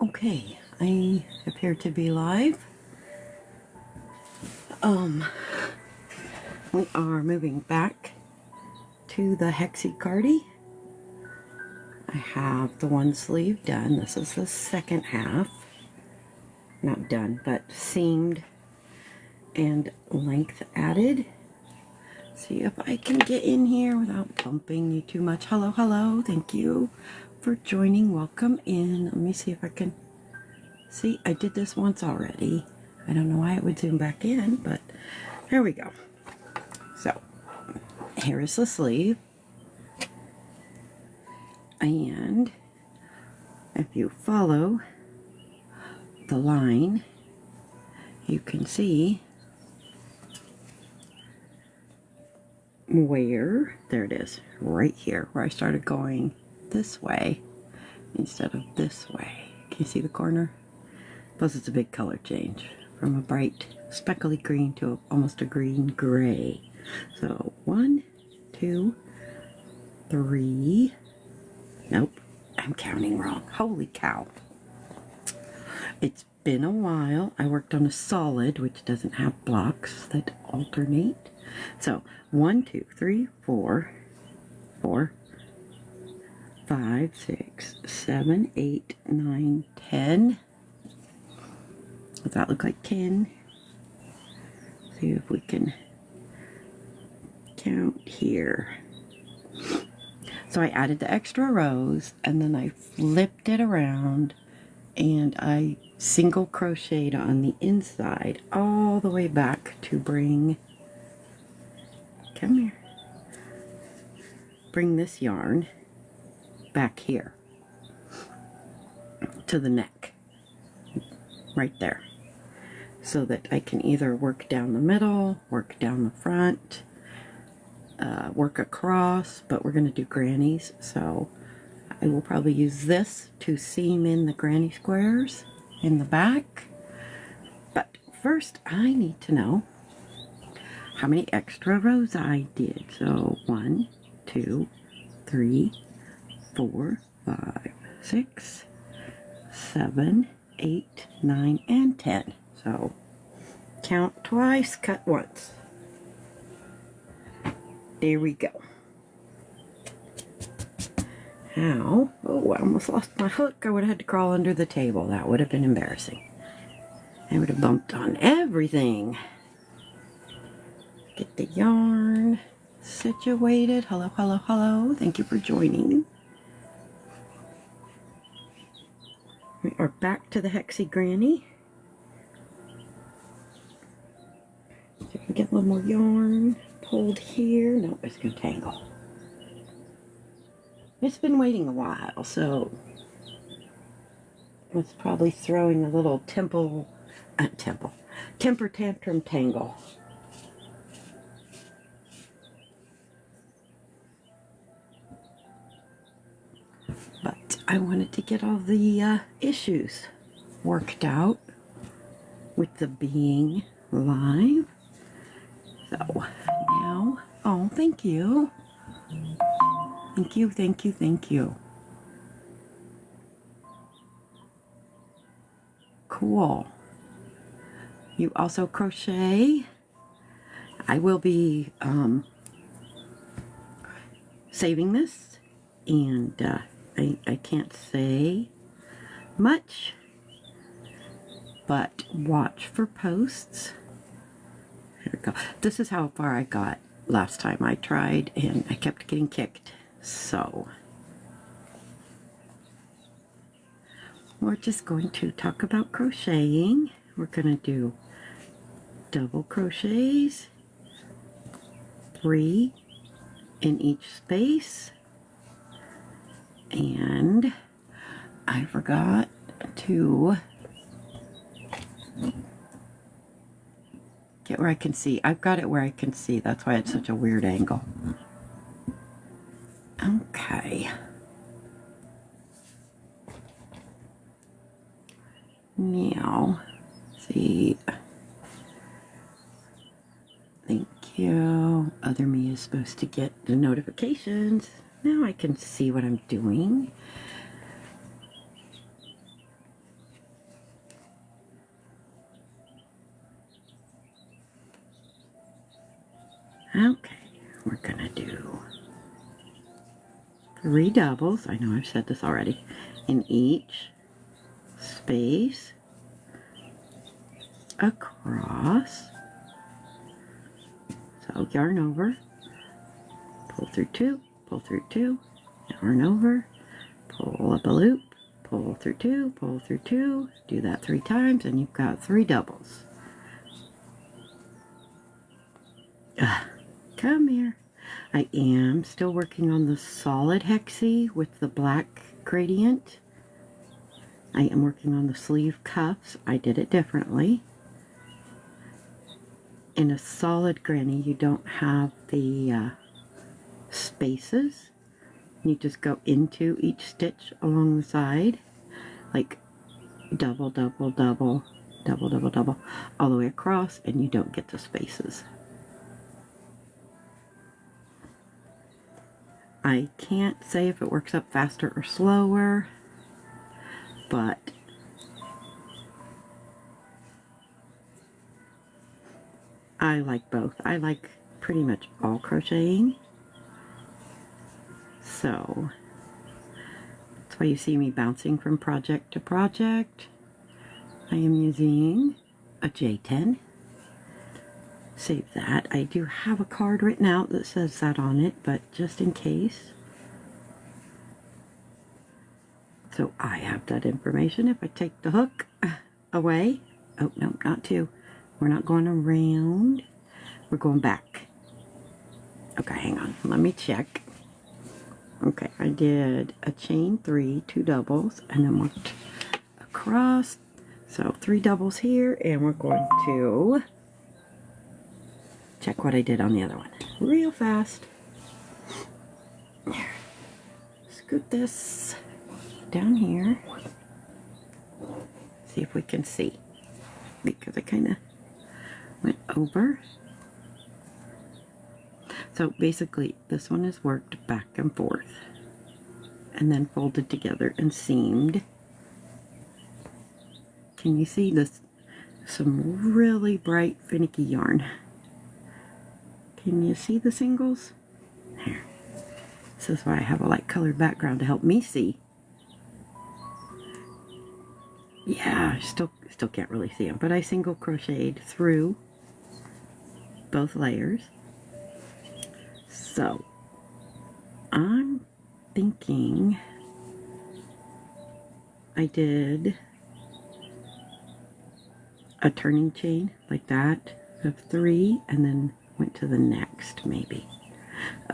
Okay, I appear to be live. We are moving back to the Hexi Cardi. I have the one sleeve done. This is the second half. Not done, but seamed and length added. See if I can get in here without bumping you too much. Hello, hello. Thank you for joining. Welcome in. Let me see if I can see. I did this once already. I don't know why it would zoom back in, but there we go. So here is the sleeve. And if you follow the line, you can see where, there it is, right here, where I started going this way instead of this way. Can you see the corner? Plus it's a big color change from a bright speckly green to almost a green gray. So 1, 2, 3, nope, I'm counting wrong. Holy cow. It's been a while. I worked on a solid, which doesn't have blocks that alternate. So 1, 2, 3, 4, 5, 6, 7, 8, 9, 10. Does that look like 10? See if we can count here. So I added the extra rows and then I flipped it around and I single crocheted on the inside all the way back to bring, come here, bring this yarn back here to the neck, right there, so that I can either work down the middle, work down the front, work across, but we're going to do grannies, so I will probably use this to seam in the granny squares in the back. But first I need to know how many extra rows I did. So 1, 2, 3, 4, 5, 6, 7, 8, 9, and 10. So count twice, cut once. There we go. How? Oh, I almost lost my hook. I would have had to crawl under the table. That would have been embarrassing. I would have bumped on everything. Get the yarn situated. Hello, hello, hello. Thank you for joining. We are back to the Hexi Granny. So we can get a little more yarn pulled here. No, it's going to tangle. It's been waiting a while, so it's probably throwing a little temper tantrum tangle. But I wanted to get all the issues worked out with the being live. So now, oh, thank you. Thank you, thank you, thank you. Cool. You also crochet. I will be saving this, and I can't say much, but watch for posts. Here we go. This is how far I got last time I tried, and I kept getting kicked. So we're just going to talk about crocheting. We're going to do double crochets, 3 in each space, and I forgot to get where I can see. I've got it where I can see. That's why it's such a weird angle. Okay. Now, see. Thank you. Other me is supposed to get the notifications. Now I can see what I'm doing. Okay, we're gonna do 3 doubles. I know I've said this already. In each space across. So yarn over, pull through 2, pull through 2, yarn over, pull up a loop, pull through 2, pull through 2, do that 3 times, and you've got 3 doubles. Come here. I am still working on the solid hexi with the black gradient. I am working on the sleeve cuffs. I did it differently. In a solid granny, you don't have the spaces. You just go into each stitch along the side, like double, double, double, double, double, double, all the way across, and you don't get the spaces. I can't say if it works up faster or slower, but I like both. I like pretty much all crocheting. So that's why you see me bouncing from project to project. I am using a J10. Save that. I do have a card written out that says that on it, but just in case. So I have that information. If I take the hook away, oh no, not 2. We're not going around. We're going back. Okay, hang on. Let me check. Okay, I did a chain 3, 2 doubles, and then worked across. So 3 doubles here, and we're going to check what I did on the other one real fast. Scoot this down here. See if we can see, because I kind of went over. So basically this one is worked back and forth and then folded together and seamed. Can you see this? Some really bright finicky yarn. Can you see the singles? Here. This is why I have a light colored background to help me see. Yeah, I still can't really see them, but I single crocheted through both layers. So I'm thinking I did a turning chain like that of 3 and then went to the next maybe.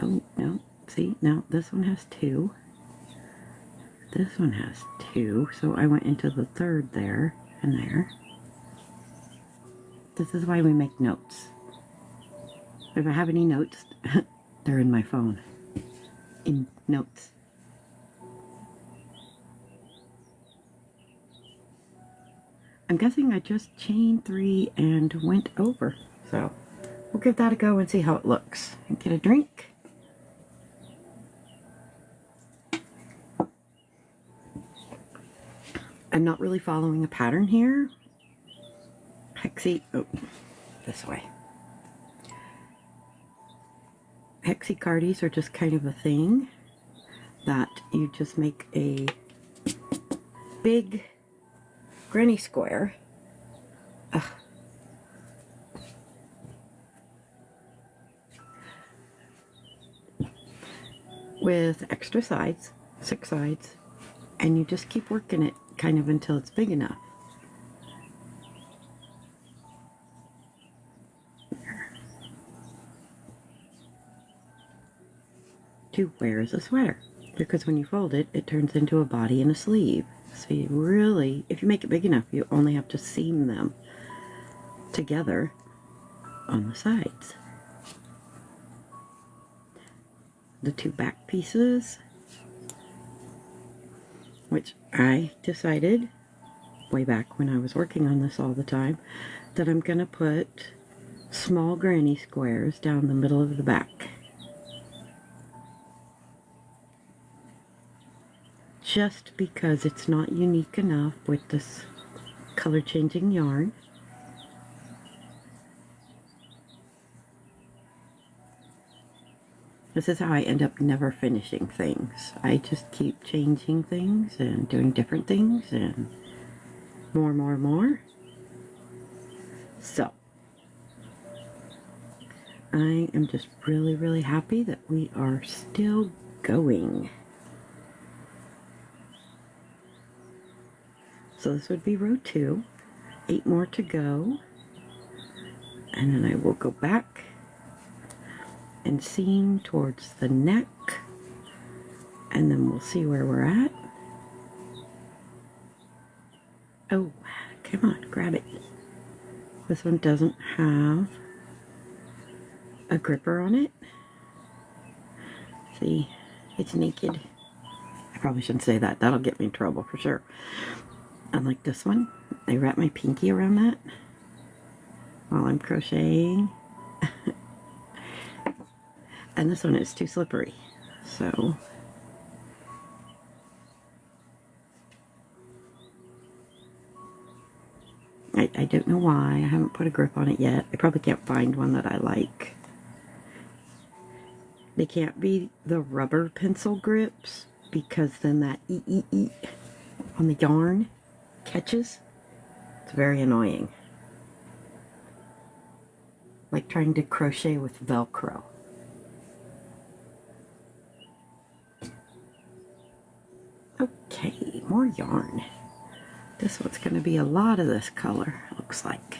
Oh no, see, now this one has 2. This one has 2, so I went into the 3rd there and there. This is why we make notes. If I have any notes, they're in my phone. In notes. I'm guessing I just chained 3 and went over. So we'll give that a go and see how it looks. And get a drink. I'm not really following a pattern here. Hexi, oh, this way. Hexi Cardis are just kind of a thing that you just make a big granny square. Ugh. With extra sides, 6 sides, and you just keep working it kind of until it's big enough. To wear as a sweater, because when you fold it, it turns into a body and a sleeve. So you really, if you make it big enough, you only have to seam them together on the sides. The 2 back pieces, which I decided way back when I was working on this all the time, that I'm going to put small granny squares down the middle of the back. Just because it's not unique enough with this color changing yarn. This is how I end up never finishing things. I just keep changing things and doing different things and more. So, I am just really happy that we are still going. So this would be row 2, 8 more to go, and then I will go back and seam towards the neck, and then we'll see where we're at. Oh, come on, grab it. This one doesn't have a gripper on it. See, it's naked. I probably shouldn't say that. That'll get me in trouble for sure. Unlike this one, I wrap my pinky around that while I'm crocheting. And this one is too slippery, so I don't know why. I haven't put a grip on it yet. I probably can't find one that I like. They can't be the rubber pencil grips because then that on the yarn catches. It's very annoying. Like trying to crochet with Velcro. Okay, more yarn. This one's going to be a lot of this color, looks like.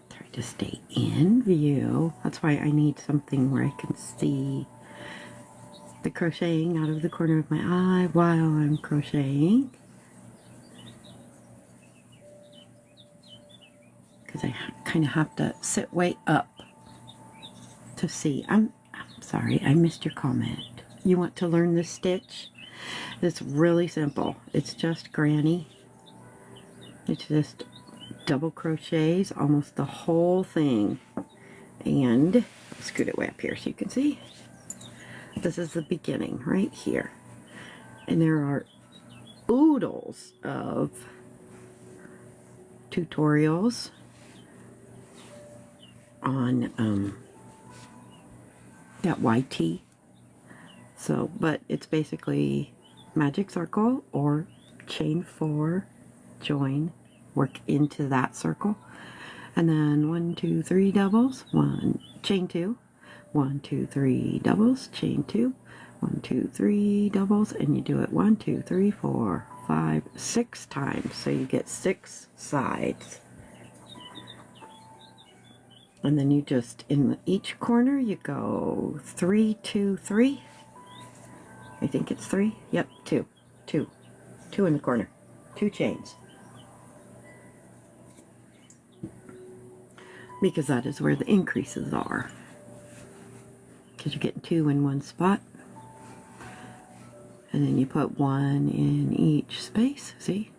Try to stay in view. That's why I need something where I can see the crocheting out of the corner of my eye while I'm crocheting. Because I kind of have to sit way up to see. I'm sorry, I missed your comment. You want to learn this stitch? It's really simple. It's just granny. It's just double crochets almost the whole thing. And I'll scoot it way up here so you can see. This is the beginning right here. And there are oodles of tutorials on that YT. So, but it's basically magic circle or chain 4, join, work into that circle, and then 1, 2, 3 doubles, chain 2, 1, 2, 3 doubles, chain 2, 1, 2, 3 doubles, and you do it 1, 2, 3, 4, 5, 6 times, so you get 6 sides. And then you just, in each corner, you go 3, 2, 3. I think it's 3. Yep, 2. 2 in the corner. 2 chains. Because that is where the increases are. Because you're getting 2 in one spot. And then you put 1 in each space. See?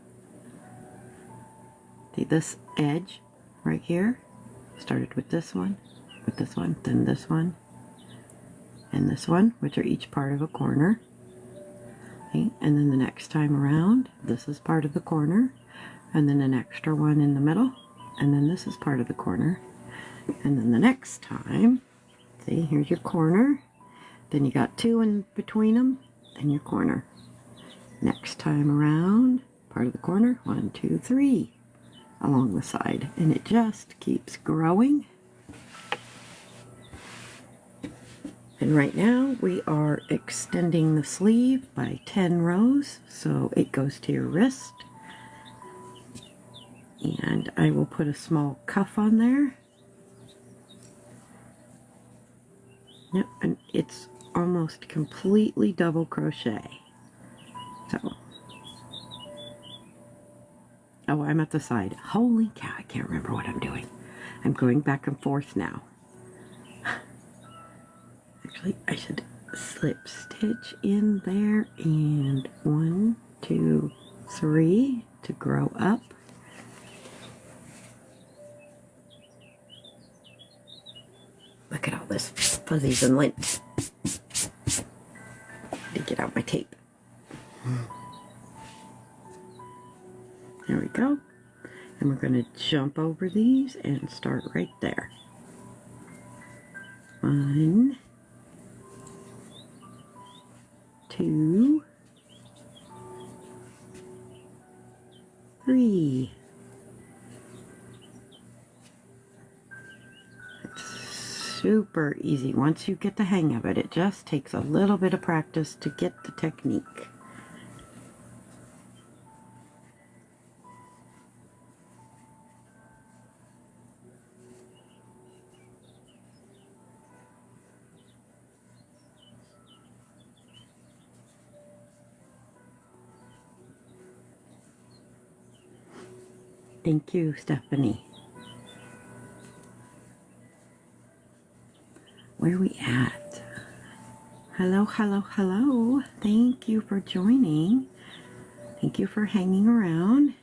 See this edge right here? Started with this one, then this one, and this one, which are each part of a corner. Okay? And then the next time around, this is part of the corner, and then an extra one in the middle, and then this is part of the corner. And then the next time, see, here's your corner, then you got 2 in between them, and your corner. Next time around, part of the corner, 1, 2, 3. Along the side, and it just keeps growing. And right now we are extending the sleeve by 10 rows, so it goes to your wrist. And I will put a small cuff on there. Yep, and it's almost completely double crochet. So oh, I'm at the side. Holy cow, I can't remember what I'm doing. I'm going back and forth now. Actually, I should slip stitch in there and 1, 2, 3 to grow up. Look at all this fuzzies and lint. To get out my tape. There we go. And we're going to jump over these and start right there. 1, 2, 3. It's super easy. Once you get the hang of it, it just takes a little bit of practice to get the technique. Thank you, Stephanie. Where are we at? Hello, hello, hello. Thank you for joining. Thank you for hanging around.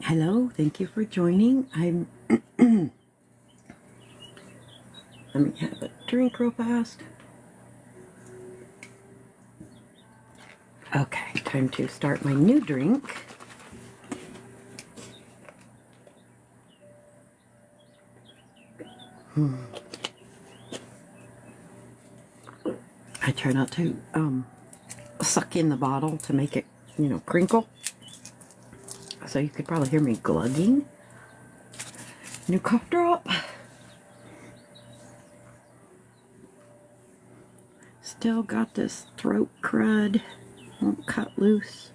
Hello, thank you for joining. I'm let me have a drink real fast. Okay, time to start my new drink. I try not to suck in the bottle to make it, you know, crinkle. So you could probably hear me glugging. New cough drop. Still got this throat crud. Won't cut loose.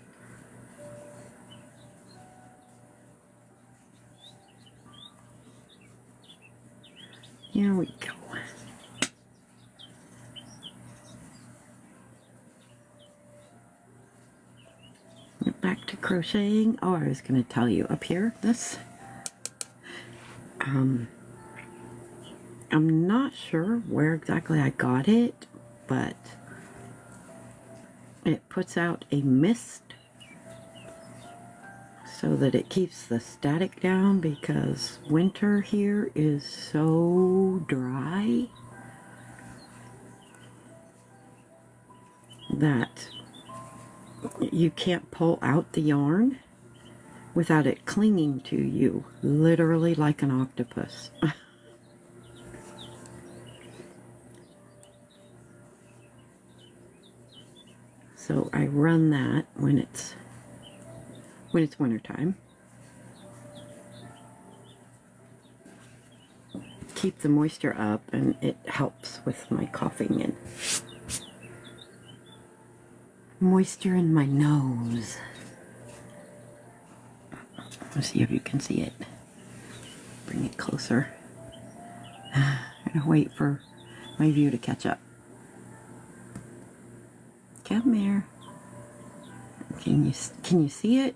Here we go. Get back to crocheting. Oh, I was going to tell you up here, this. I'm not sure where exactly I got it, but it puts out a mist so that it keeps the static down, because winter here is so dry that you can't pull out the yarn without it clinging to you, literally like an octopus. So I run that when it's winter time. Keep the moisture up, and it helps with my coughing and moisture in my nose. Let's see if you can see it. Bring it closer. I'm gonna wait for my view to catch up. Come here. Can you see it?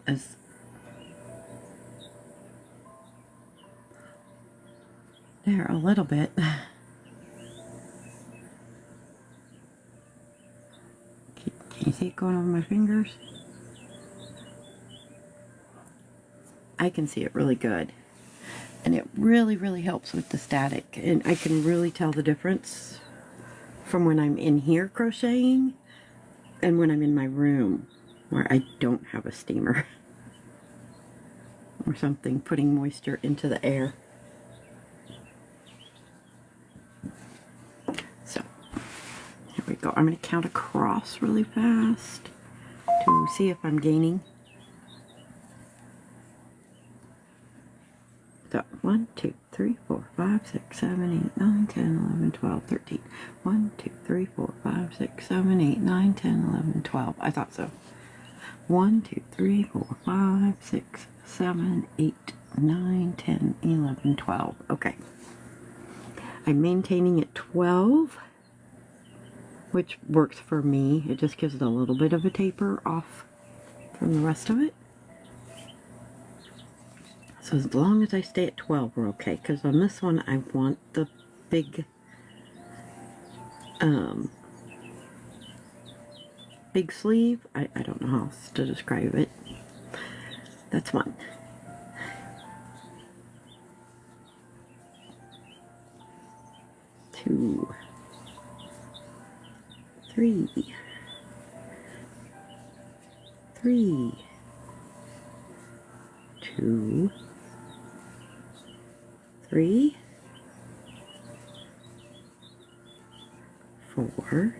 There, a little bit. Can you see it going over my fingers? I can see it really good. And it really, really helps with the static. And I can really tell the difference from when I'm in here crocheting and when I'm in my room where I don't have a steamer or something, putting moisture into the air. So, here we go. I'm going to count across really fast to see if I'm gaining. So, 1, 2, 3, 4, 5, 6, 7, 8, 9, 10, 11, 12, 13. 1, 2, 3, 4, 5, 6, 7, 8, 9, 10, 11, 12. I thought so. 1, 2, 3, 4, 5, 6, 7, 8, 9, 10, 11, 12. Okay. I'm maintaining at 12, which works for me. It just gives it a little bit of a taper off from the rest of it. So as long as I stay at 12, we're okay. Because on this one, I want the big big sleeve. I don't know how else to describe it. That's one. 2, 3, 3, 2, 3, 4,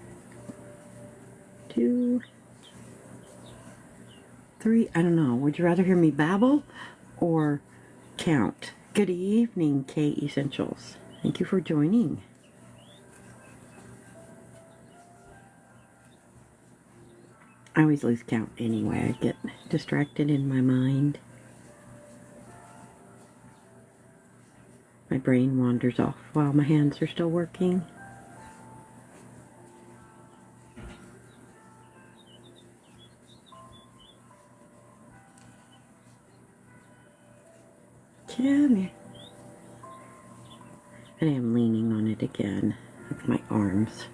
2, 3. I don't know. Would you rather hear me babble or count? Good evening, K Essentials. Thank you for joining. I always lose count anyway. I get distracted in my mind. My brain wanders off while my hands are still working. Come here. And I am leaning on it again with my arms.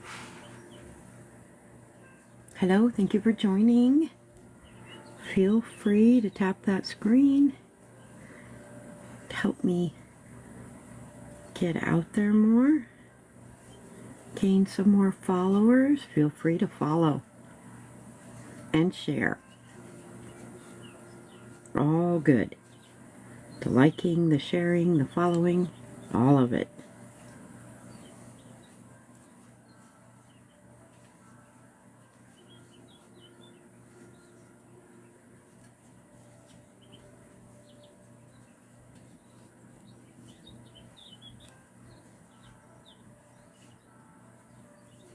Hello, thank you for joining. Feel free to tap that screen to help me get out there more, gain some more followers. Feel free to follow and share. All good. The liking, the sharing, the following, all of it.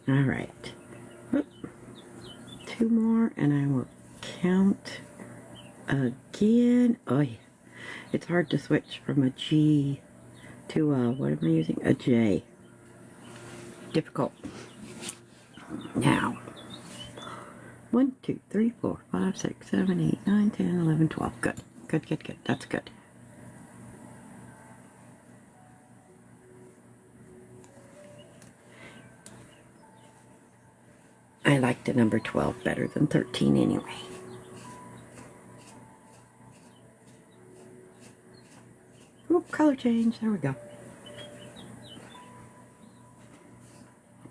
All right. Oop. 2 more and I will count again. Oh, yeah. It's hard to switch from a G to a, what am I using? A J. Difficult. Now. 1, 2, 3, 4, 5, 6, 7, 8, 9, 10, 11, 12. Good. Good, good, good. That's good. I like the number 12 better than 13 anyway. Oop, color change. There we go.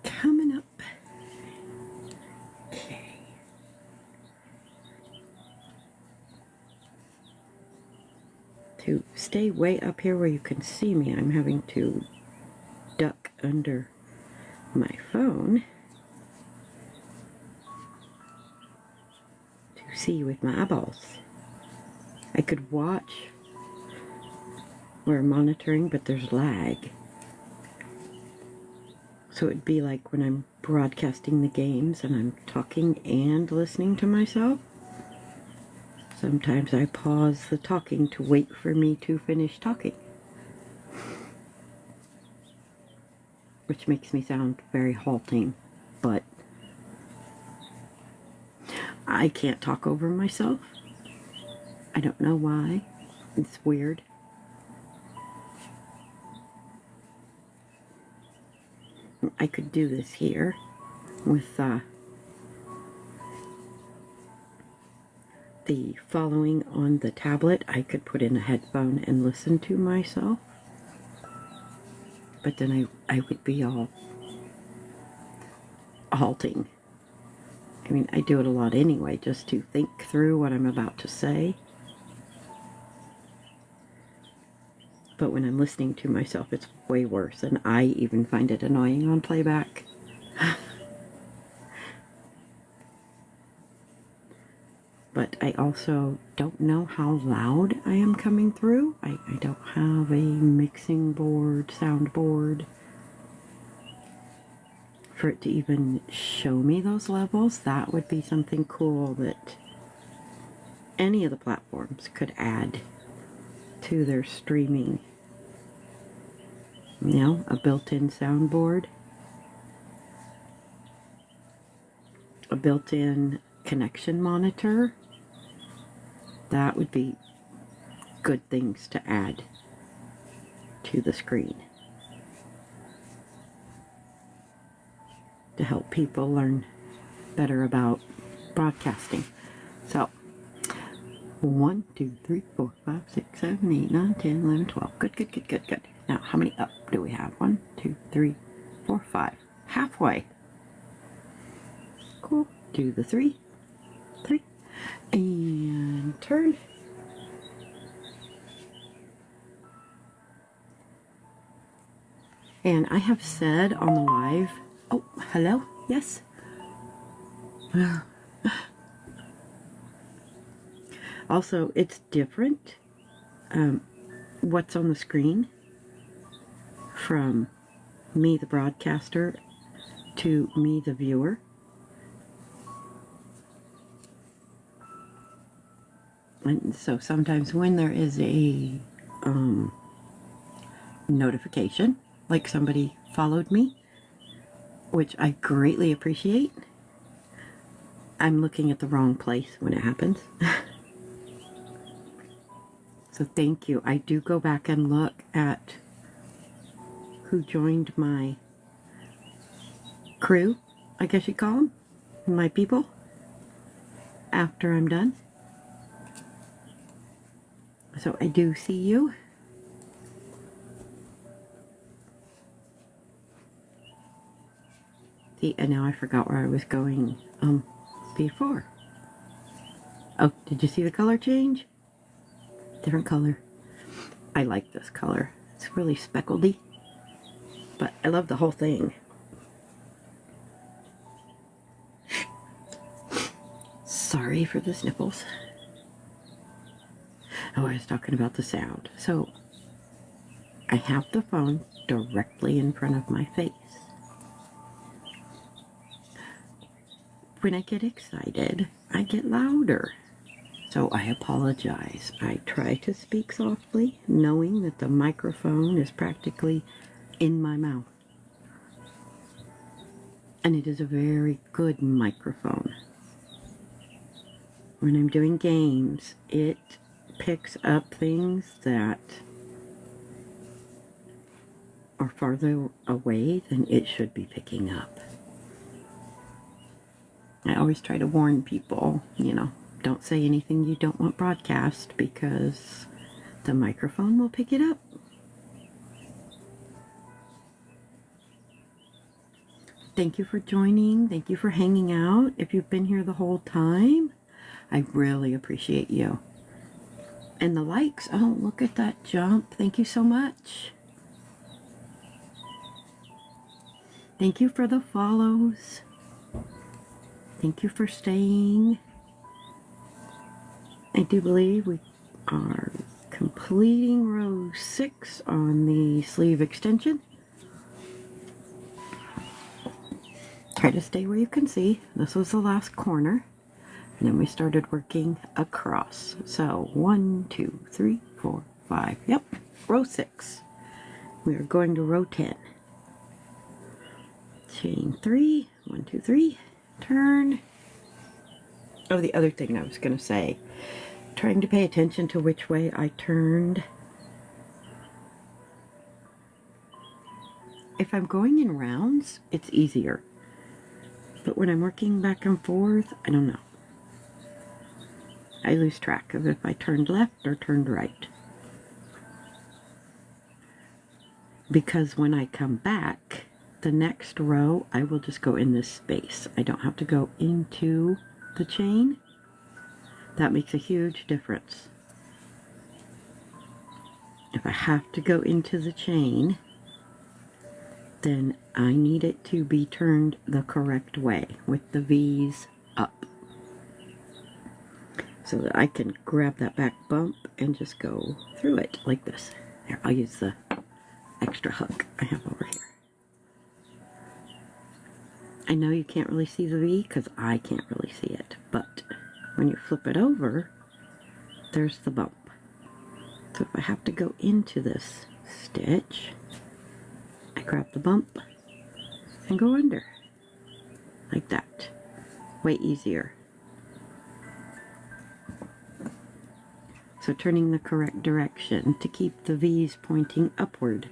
Coming up. Okay. To stay way up here where you can see me, I'm having to duck under my phone to see with my eyeballs. I could watch. We're monitoring, but there's lag. So it'd be like when I'm broadcasting the games and I'm talking and listening to myself. Sometimes I pause the talking to wait for me to finish talking. Which makes me sound very halting, but I can't talk over myself. I don't know why. It's weird. I could do this here with the following on the tablet. I could put in a headphone and listen to myself, but then I would be all halting. I mean, I do it a lot anyway, just to think through what I'm about to say. But when I'm listening to myself, it's way worse, and I even find it annoying on playback. But I also don't know how loud I am coming through. I don't have a mixing board, soundboard, for it to even show me those levels. That would be something cool that any of the platforms could add to their streaming. You know, a built-in soundboard, a built-in connection monitor. That would be good things to add to the screen to help people learn better about broadcasting. So 1, 2, 3, 4, 5, 6, 7, 8, 9, 10, 11, 12. Good, good, good, good, good. Now, how many up do we have? 1, 2, 3, 4, 5. Halfway. Cool. Do the 3, 3, and turn. And I have said on the live, oh, hello, yes. Also, it's different, what's on the screen from me, the broadcaster, to me, the viewer. And so sometimes when there is a notification, like somebody followed me, which I greatly appreciate, I'm looking at the wrong place when it happens. So thank you. I do go back and look at who joined my crew, I guess you call them, my people, after I'm done. So I do see you. See, and now I forgot where I was going before. Oh, did you see the color change? Different color. I like this color. It's really speckledy, but I love the whole thing. Sorry for the sniffles. Oh, I was talking about the sound. So I have the phone directly in front of my face. When I get excited, I get louder. So I apologize. I try to speak softly, knowing that the microphone is practically in my mouth. And it is a very good microphone. When I'm doing games, it picks up things that are farther away than it should be picking up. I always try to warn people, you know, don't say anything you don't want broadcast because the microphone will pick it up. Thank you for joining. Thank you for hanging out. If you've been here the whole time, I really appreciate you. And the likes, oh, look at that jump. Thank you so much. Thank you for the follows. Thank you for staying. I do believe we are completing row 6 on the sleeve extension. Try to stay where you can see. This was the last corner. And then we started working across. So 1, 2, 3, 4, 5. Yep, row 6. We are going to row 10. Chain 3. 1, 2, 3. Turn. Oh, the other thing I was going to say. Trying to pay attention to which way I turned. If I'm going in rounds, it's easier. But when I'm working back and forth, I don't know. I lose track of if I turned left or turned right. Because when I come back, the next row, I will just go in this space. I don't have to go into the chain. That makes a huge difference. If I have to go into the chain, then I need it to be turned the correct way with the V's up. So that I can grab that back bump and just go through it like this. Here, I'll use the extra hook I have over here. I know you can't really see the V because I can't really see it, but when you flip it over, there's the bump. So if I have to go into this stitch, I grab the bump and go under. Like that. Way easier. So turning the correct direction to keep the V's pointing upward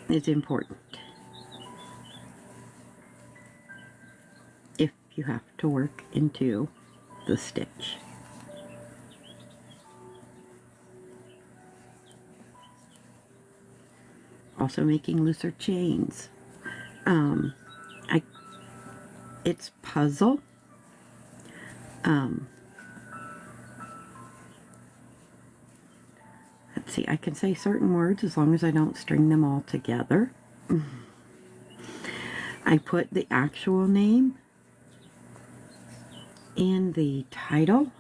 is important. If you have to work into the stitch. Also making looser chains. It's puzzle. Let's see, I can say certain words as long as I don't string them all together. I put the actual name in the title.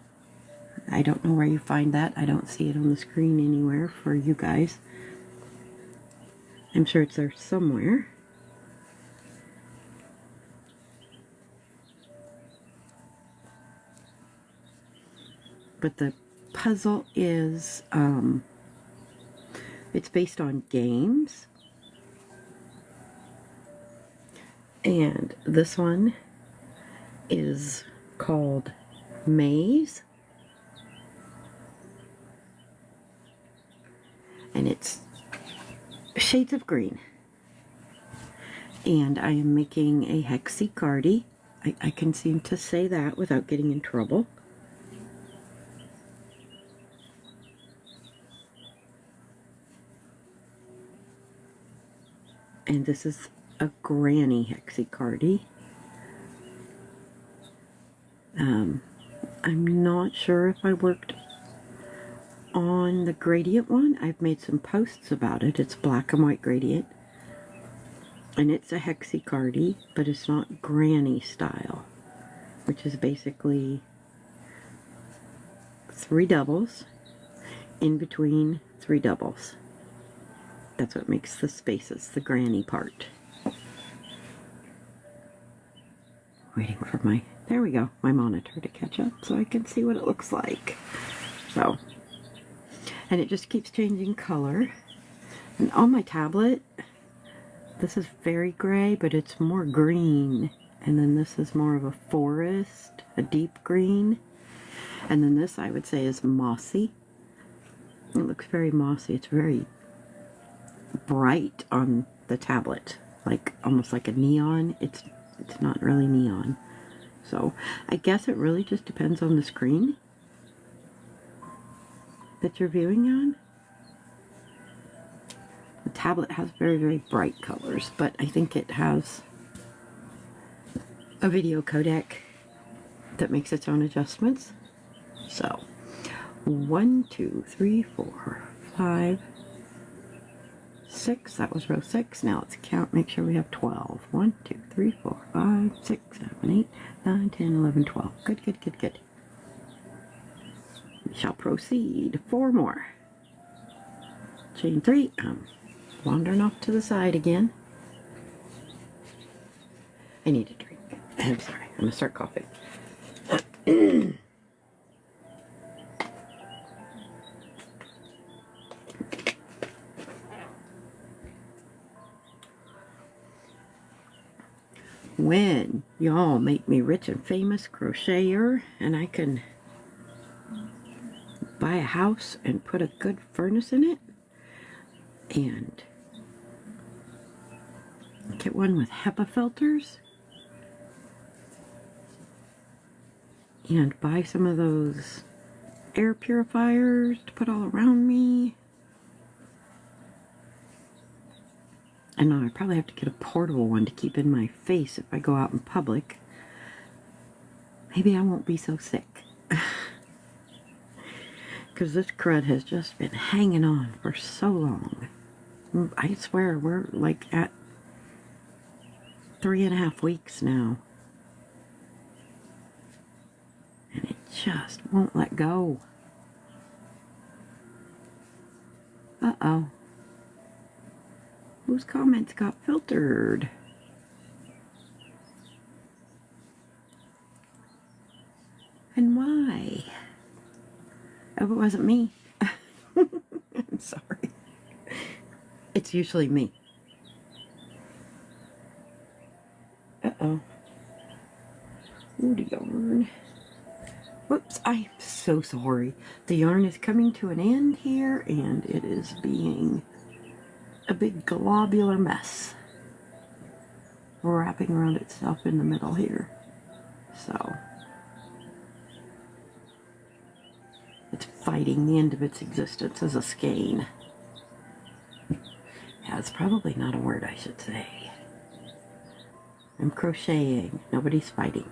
I don't know where you find that. I don't see it on the screen anywhere for you guys. I'm sure it's there somewhere. But the puzzle is, it's based on games. And this one is called Maze. And it's shades of green. And I am making a Hexi Cardigan. I can seem to say that without getting in trouble. And this is a granny Hexi Cardigan. I'm not sure if I worked on the gradient one. I've made some posts about it. It's black and white gradient. And it's a Hexi Cardigan, but it's not granny style, which is basically 3 doubles in between 3 doubles. That's what makes the spaces, the granny part. Waiting for my, there we go, my monitor to catch up so I can see what it looks like. So, and it just keeps changing color. And on my tablet, this is very gray, but it's more green. And then this is more of a forest, a deep green. And then this, I would say, is mossy. It looks very mossy. It's very bright on the tablet, like almost like a neon. It's not really neon. So I guess it really just depends on the screen that you're viewing on. The tablet has very, very bright colors, but I think it has a video codec that makes its own adjustments. So 1, 2, 3, 4, 5, 6. That was row 6. Now let's count, make sure we have 12. 1, 2, 3, 4, 5, 6, 7, 8, 9, 10, 11, 12. Good, good, good, good. We shall proceed. 4 more. Chain 3. I'm wandering off to the side again. I need a drink. I'm sorry. I'm going to start coughing. When y'all make me rich and famous crocheter and I can buy a house and put a good furnace in it and get one with HEPA filters and buy some of those air purifiers to put all around me. I know I probably have to get a portable one to keep in my face if I go out in public. Maybe I won't be so sick. Because this crud has just been hanging on for so long. I swear we're like at 3.5 weeks now. And it just won't let go. Uh-oh. Whose comments got filtered? And why? Oh, it wasn't me. I'm sorry. It's usually me. Uh-oh. Ooh, the yarn. Whoops, I'm so sorry. The yarn is coming to an end here, and it is being a big globular mess wrapping around itself in the middle here. So it's fighting the end of its existence as a skein. Yeah, it's probably not a word I should say. I'm crocheting. Nobody's fighting.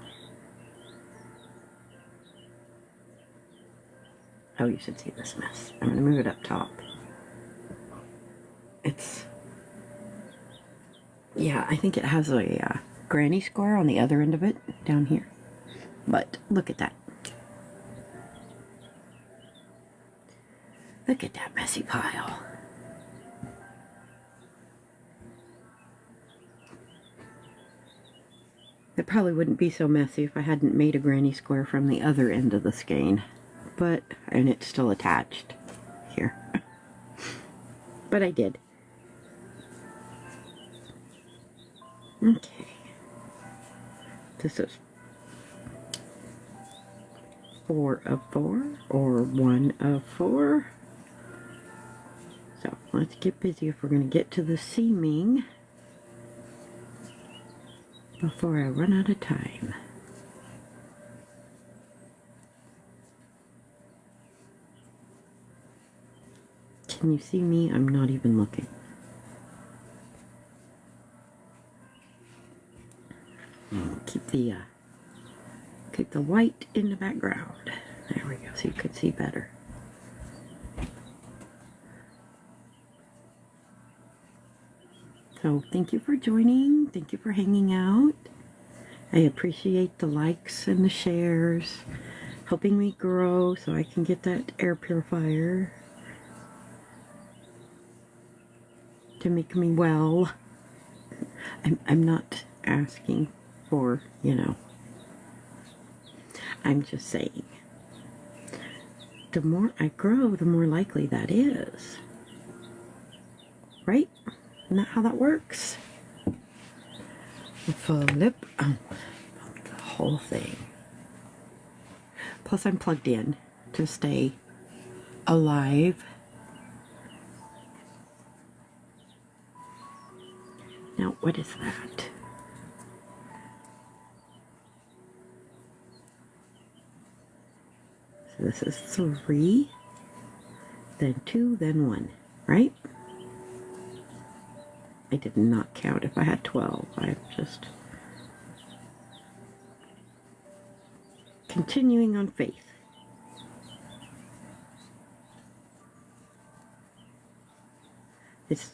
Oh, you should see this mess. I'm going to move it up top. It's... yeah, I think it has a granny square on the other end of it, down here. But look at that. Look at that messy pile. It probably wouldn't be so messy if I hadn't made a granny square from the other end of the skein. But, and it's still attached here. But I did. Okay. This is 4 of 4 or 1 of 4. So let's get busy if we're going to get to the seaming before I run out of time. Can you see me? I'm not even looking. Keep the white in the background. There we go, so you could see better. So thank you for joining. Thank you for hanging out. I appreciate the likes and the shares, helping me grow so I can get that air purifier to make me well. I'm not asking for, you know, I'm just saying, the more I grow, the more likely that is. Right? Isn't that how that works? Flip the whole thing. Plus I'm plugged in to stay alive. Now, what is that? So this is 3, then 2, then 1, right? I did not count if I had 12. I'm just continuing on faith. It's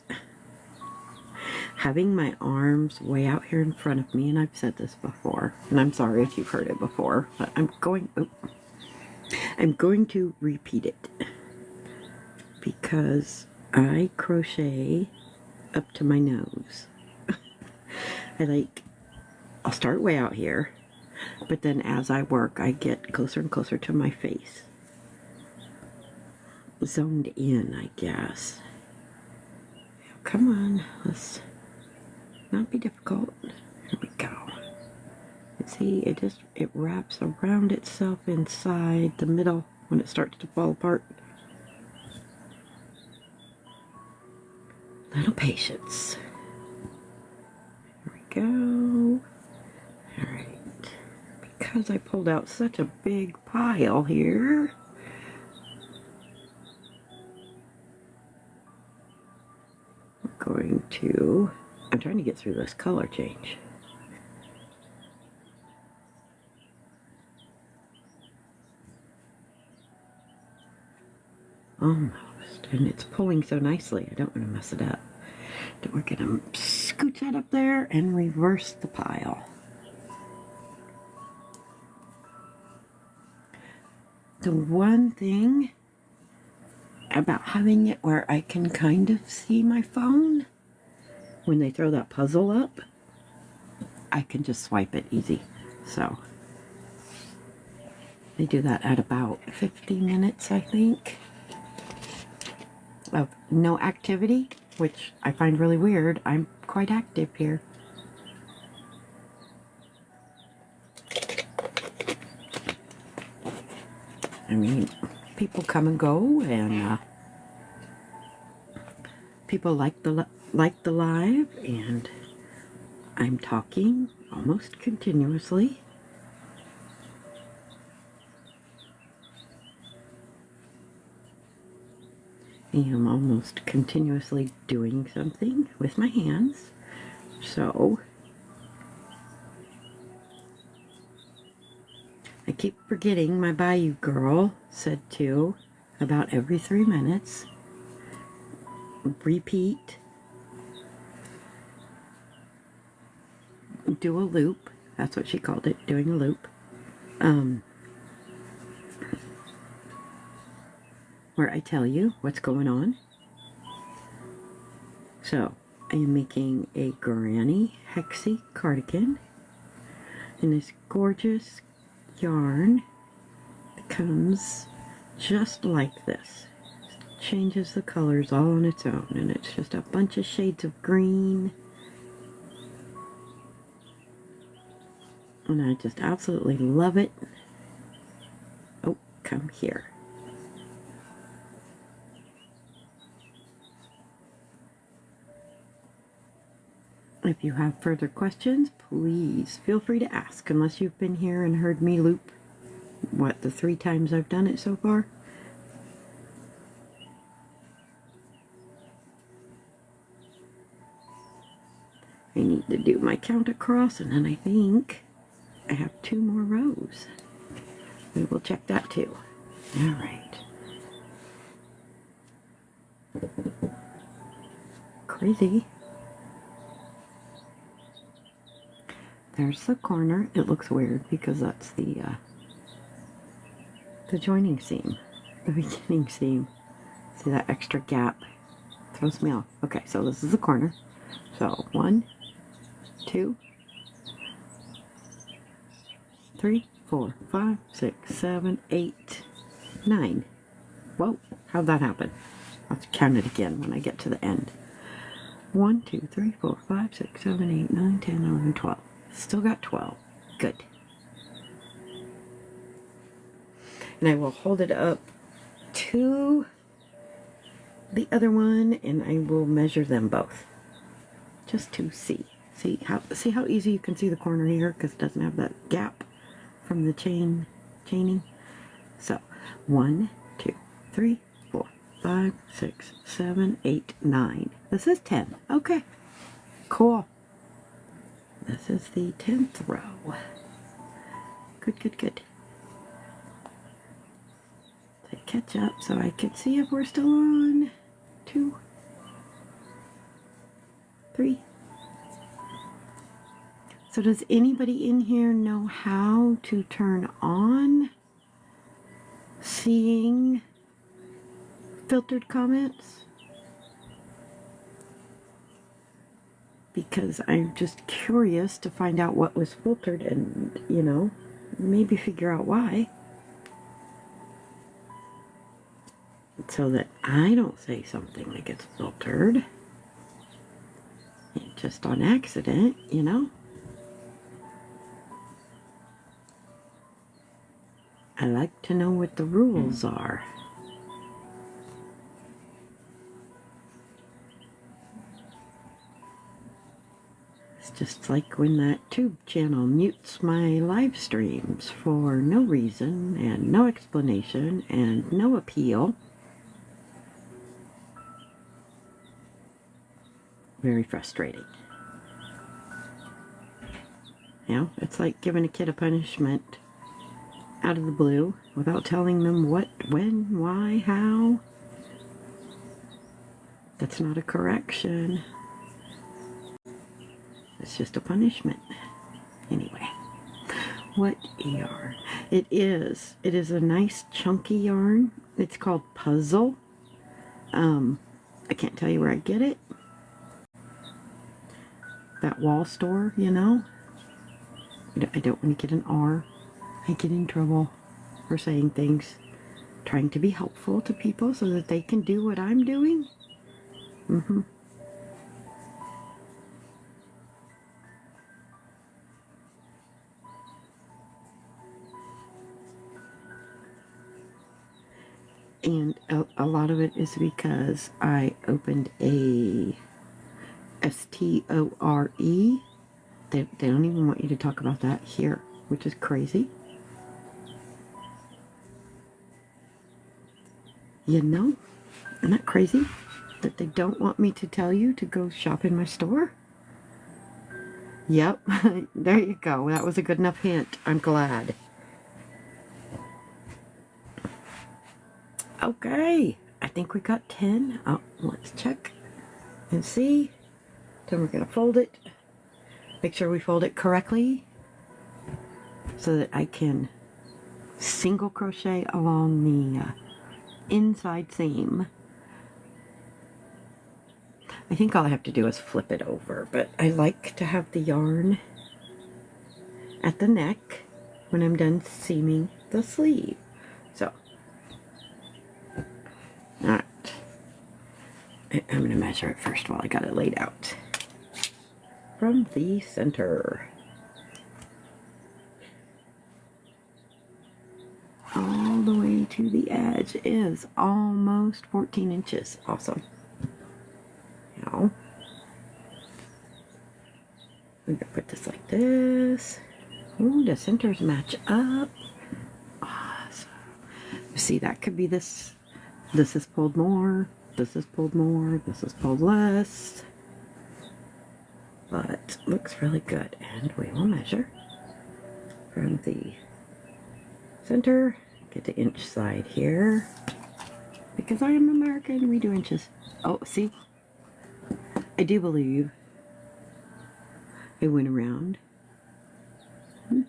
having my arms way out here in front of me, and I've said this before, and I'm sorry if you've heard it before, but I'm going to repeat it because I crochet up to my nose. I'll start way out here, but then as I work, I get closer and closer to my face. Zoned in, I guess. Come on, let's not be difficult. Here we go. See, it wraps around itself inside the middle when it starts to fall apart. Little patience. Here we go. Alright. Because I pulled out such a big pile here, I'm trying to get through this color change. Almost. And it's pulling so nicely, I don't want to mess it up. Then we're going to scoot that up there and reverse the pile. The one thing about having it where I can kind of see my phone, when they throw that puzzle up, I can just swipe it easy. So they do that at about 50 minutes, I think, of no activity, which I find really weird. I'm quite active here. I mean, people come and go, and people like the live, and I'm talking almost continuously. am almost continuously doing something with my hands. So I keep forgetting my Bayou girl said to about every 3 minutes. Repeat. Do a loop. That's what she called it, doing a loop. Where I tell you what's going on. So, I am making a granny Hexi cardigan in this gorgeous yarn that comes just like this. It changes the colors all on its own, and it's just a bunch of shades of green. And I just absolutely love it. Oh, come here. If you have further questions, please feel free to ask, unless you've been here and heard me loop, what, the 3 times I've done it so far? I need to do my count across, and then I think I have 2 more rows. We will check that too. All right. Crazy. There's the corner. It looks weird because that's the joining seam, the beginning seam. See that extra gap? Throws me off. Okay, so this is the corner. So 1, 2, 3, 4, 5, 6, 7, 8, 9. Whoa, how'd that happen? I'll have to count it again when I get to the end. 1, 2, 3, 4, 5, 6, 7, 8, 9, 10, 11, 12. Still got 12. Good. And I will hold it up to the other one, and I will measure them both just to see. See how easy you can see the corner here because it doesn't have that gap from the chaining. So 1, 2, 3, 4, 5, 6, 7, 8, 9. This is 10. Okay. Cool. This is the 10th row. Good, good, good. To catch up so I can see if we're still on. 2, 3. So does anybody in here know how to turn on seeing filtered comments? Because I'm just curious to find out what was filtered and, you know, maybe figure out why. So that I don't say something that gets filtered. Just on accident, you know. I like to know what the rules are. Just like when that tube channel mutes my live streams for no reason and no explanation and no appeal. Very frustrating. You know, it's like giving a kid a punishment out of the blue without telling them what, when, why, how. That's not a correction. It's just a punishment. Anyway, what yarn? It is a nice chunky yarn. It's called Puzzle. I can't tell you where I get it. That wall store, you know. I don't want to get an R. I get in trouble for saying things, trying to be helpful to people so that they can do what I'm doing. And a lot of it is because I opened a STORE. They don't even want you to talk about that here, which is crazy. You know? Isn't that crazy? That they don't want me to tell you to go shop in my store? Yep, there you go. That was a good enough hint. I'm glad. Okay, I think we got 10. Oh, let's check and see. Then we're going to fold it. Make sure we fold it correctly so that I can single crochet along the inside seam. I think all I have to do is flip it over, but I like to have the yarn at the neck when I'm done seaming the sleeve. So, alright. I'm going to measure it first while I got it laid out. From the center. All the way to the edge is almost 14 inches. Awesome. Now, I'm going to put this like this. Ooh, the centers match up. Awesome. See, that could be this. This is pulled more. This is pulled more. This is pulled less. But looks really good. And we will measure from the center. Get the inch side here. Because I am American, we do inches. Oh, see? I do believe I went around.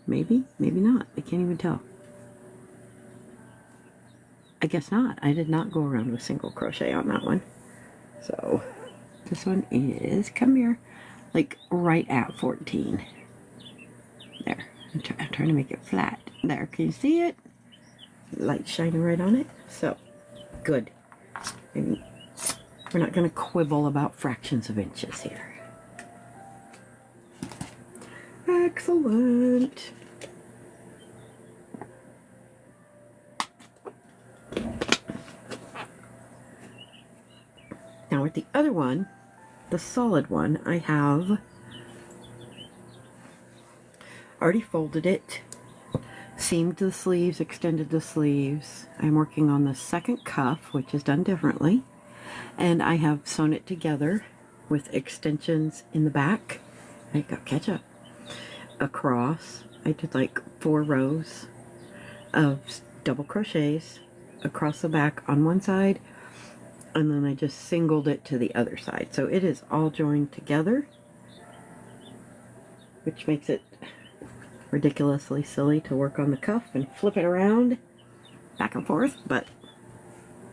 Maybe, maybe not. I can't even tell. I guess not. I did not go around with single crochet on that one. So, this one is, come here, like right at 14. There. I'm trying to make it flat. There, can you see it? Light shining right on it. So, good. And we're not going to quibble about fractions of inches here. Excellent. Now with the other one, the solid one, I have already folded it, seamed the sleeves, extended the sleeves. I'm working on the second cuff, which is done differently. And I have sewn it together with extensions in the back. I got ketchup. Across, I did like 4 rows of double crochets across the back on one side, and then I just singled it to the other side. So it is all joined together, which makes it ridiculously silly to work on the cuff and flip it around back and forth, but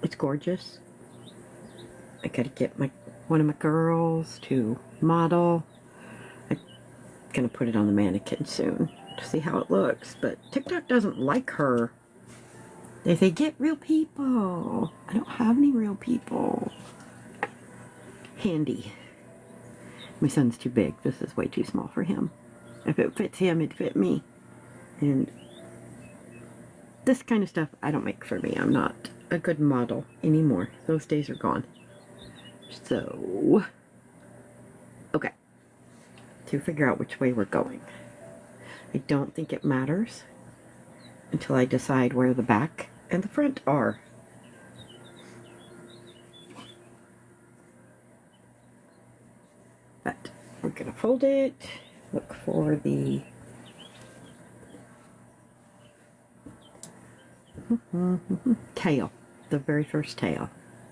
it's gorgeous. I gotta get one of my girls to model. I'm gonna put it on the mannequin soon to see how it looks, but TikTok doesn't like her. They say, get real people. I don't have any real people. Handy. My son's too big. This is way too small for him. If it fits him, it'd fit me. And this kind of stuff I don't make for me. I'm not a good model anymore. Those days are gone. So, okay. To figure out which way we're going. I don't think it matters until I decide where the back and the front are. But we're going to fold it, look for the tail, the very first tail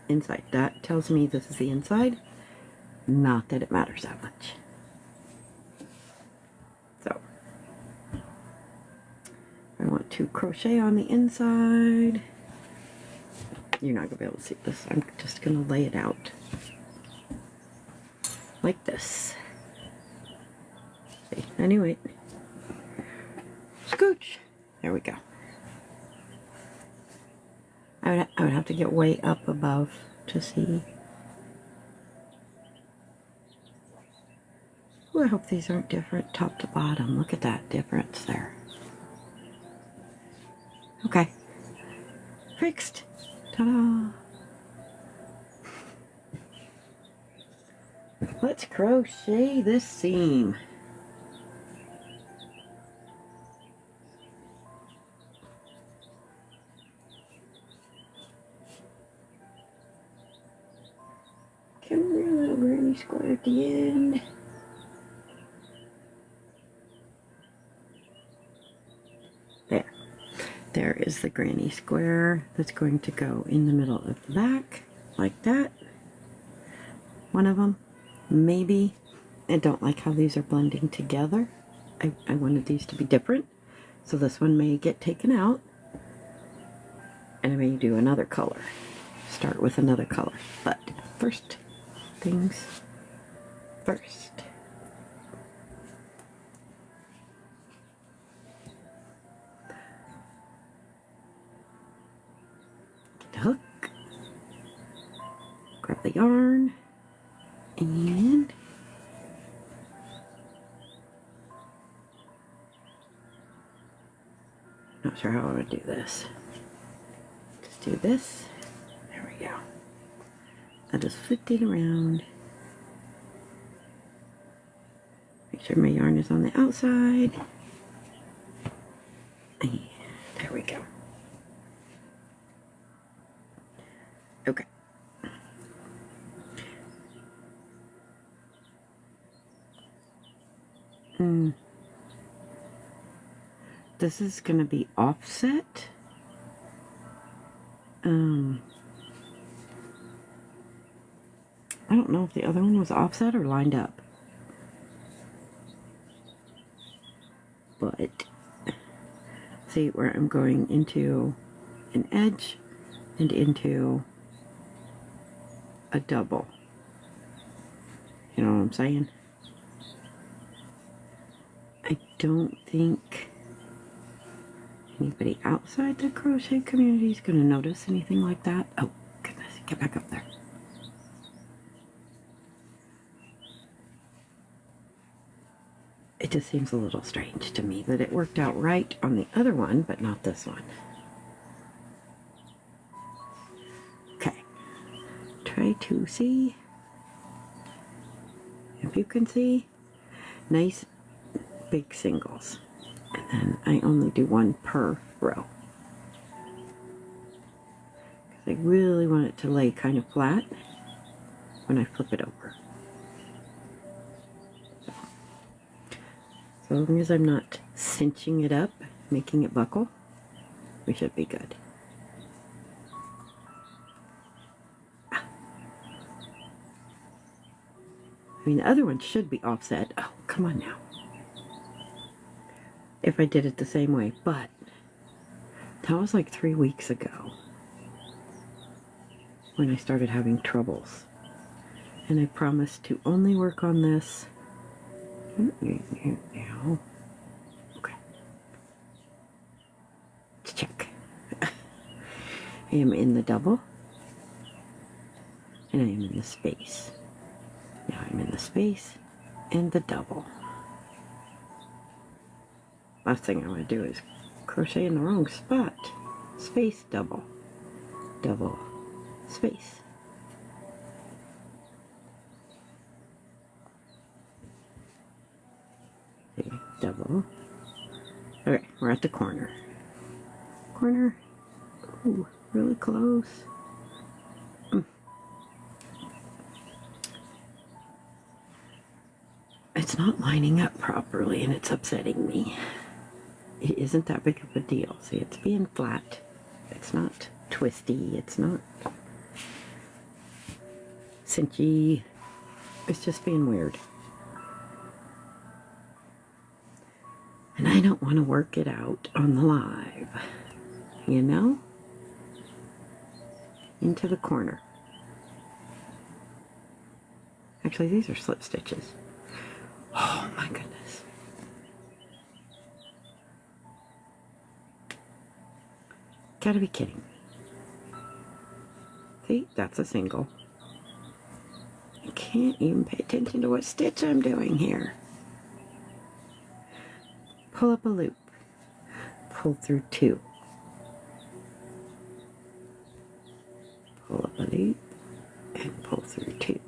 inside. That tells me this is the inside. Not that it matters that much. So I want to crochet on the inside. You're not going to be able to see this. I'm just going to lay it out like this. See, anyway, scooch. There we go. I would have to get way up above to see. Ooh, I hope these aren't different top to bottom. Look at that difference there. Okay. Fixed. Ta-da! Let's crochet this seam. granny square at the end. There. There is the granny square that's going to go in the middle of the back, like that. One of them, maybe. I don't like how these are blending together. I wanted these to be different. So this one may get taken out. And I may do another color. Start with another color. But first things first. Get the hook. Grab the yarn. And not sure how I would do this. Just do this. There we go. I'll just flip it around. Make sure my yarn is on the outside. And there we go. Okay. This is going to be offset. I don't know if the other one was offset or lined up. But see where I'm going into an edge and into a double. You know what I'm saying? I don't think anybody outside the crochet community is going to notice anything like that. Oh, goodness, get back up there. It just seems a little strange to me that it worked out right on the other one, but not this one. Okay, try to see if you can see. Nice big singles. And then I only do one per row. Because I really want it to lay kind of flat when I flip it over. So as long as I'm not cinching it up, making it buckle, we should be good. I mean, the other one should be offset. Oh, come on now. If I did it the same way, but that was like 3 weeks ago when I started having troubles. And I promised to only work on this. Okay. Let's check. I am in the double. And I am in the space. Now I'm in the space and the double. Last thing I want to do is crochet in the wrong spot. Space, double, double, space. Okay, double. Okay, we're at the corner. Corner. Ooh, really close. It's not lining up properly and it's upsetting me. It isn't that big of a deal. See, it's being flat. It's not twisty. It's not cinchy. It's just being weird. And I don't want to work it out on the live. You know? Into the corner. Actually, these are slip stitches. Oh my goodness. Gotta be kidding. See, that's a single. I can't even pay attention to what stitch I'm doing here. Pull up a loop. Pull through 2. Pull up a loop and pull through 2.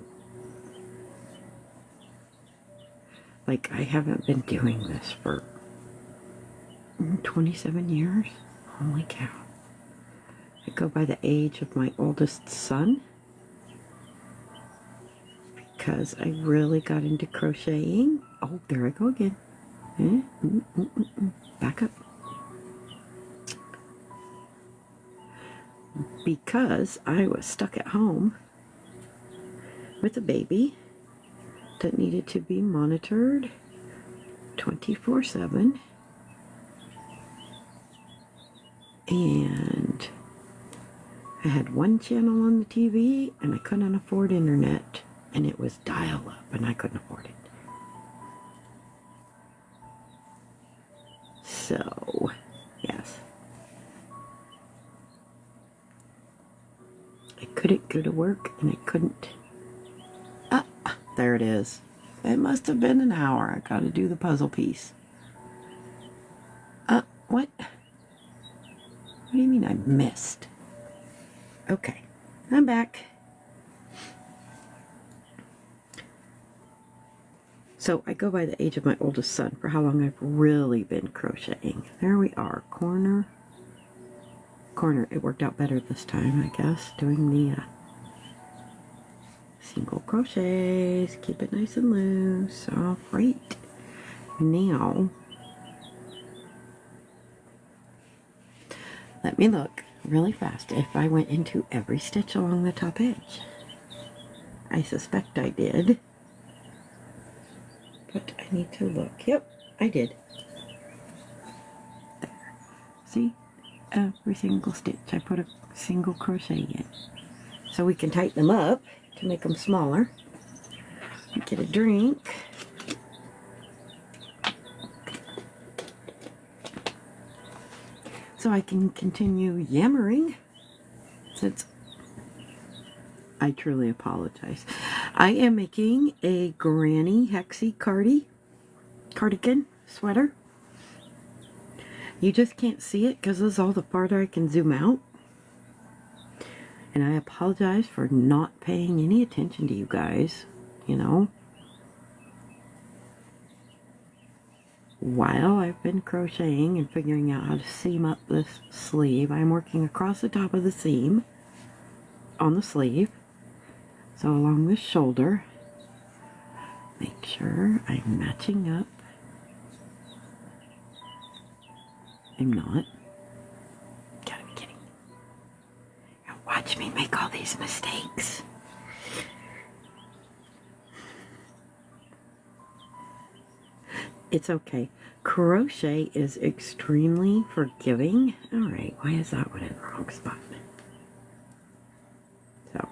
Like, I haven't been doing this for 27 years. Holy cow. I go by the age of my oldest son because I really got into crocheting. Oh, there I go again. Back up. Because I was stuck at home with a baby that needed to be monitored 24/7. And I had one channel on the TV and I couldn't afford internet, and it was dial-up and I couldn't afford it. So, yes. I couldn't go to work and I couldn't. Ah, there it is. It must have been an hour. I gotta do the puzzle piece. What? What do you mean I missed? Okay, I'm back. So I go by the age of my oldest son for how long I've really been crocheting. There we are, corner. It worked out better this time, I guess, doing the single crochets. Keep it nice and loose. All right. Now, let me look really fast if I went into every stitch along the top edge. I suspect I did, but I need to look. Yep, I did. There. See? Every single stitch I put a single crochet in. So we can tighten them up to make them smaller. Get a drink. So I can continue yammering, since I truly apologize. I am making a granny Hexi cardigan sweater. You just can't see it because this is all the farther I can zoom out. And I apologize for not paying any attention to you guys, you know. While I've been crocheting and figuring out how to seam up this sleeve, I'm working across the top of the seam on the sleeve. So along the shoulder, make sure I'm matching up. I'm not. Gotta be kidding. Now watch me make all these mistakes. It's okay. Crochet is extremely forgiving. Alright, why is that one in the wrong spot? So,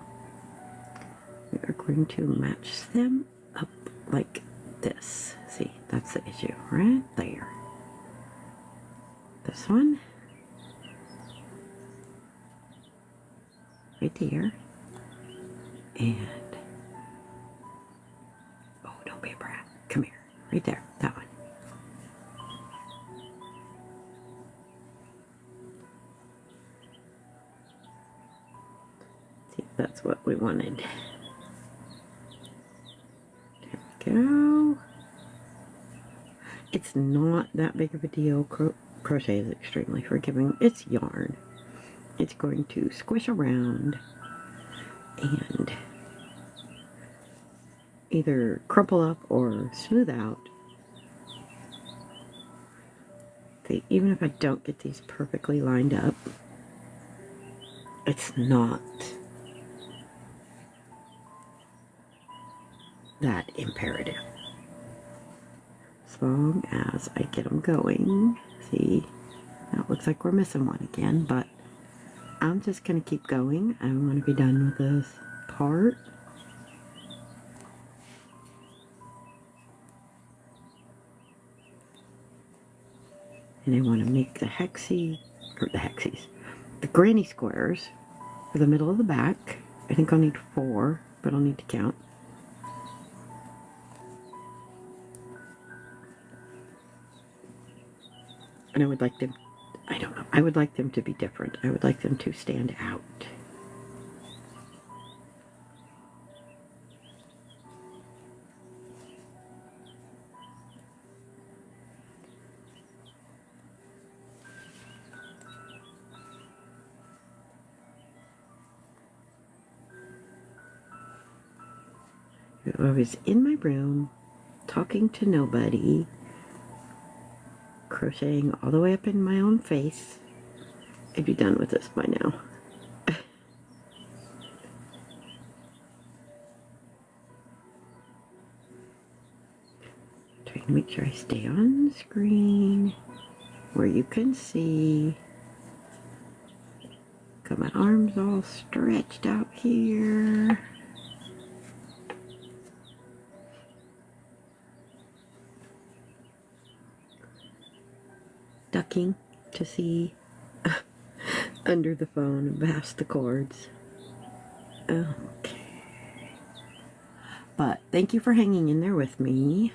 we are going to match them up like this. See, that's the issue right there. This one. Right there. And, oh, don't be a brat. Come here. Right there. That one. See, that's what we wanted. There we go. It's not that big of a deal. Crochet is extremely forgiving. It's yarn. It's going to squish around and either crumple up or smooth out. See, even if I don't get these perfectly lined up, it's not that imperative. As long as I get them going. See, now it looks like we're missing one again, but I'm just going to keep going. I want to be done with this part. And I want to make the the granny squares for the middle of the back. I think I'll need 4, but I'll need to count. And I would like them, I don't know, I would like them to be different. I would like them to stand out. I was in my room, talking to nobody, crocheting all the way up in my own face, I'd be done with this by now. Trying to make sure I stay on the screen where you can see. Got my arms all stretched out here. Ducking to see under the phone and past the cords. Okay. But thank you for hanging in there with me.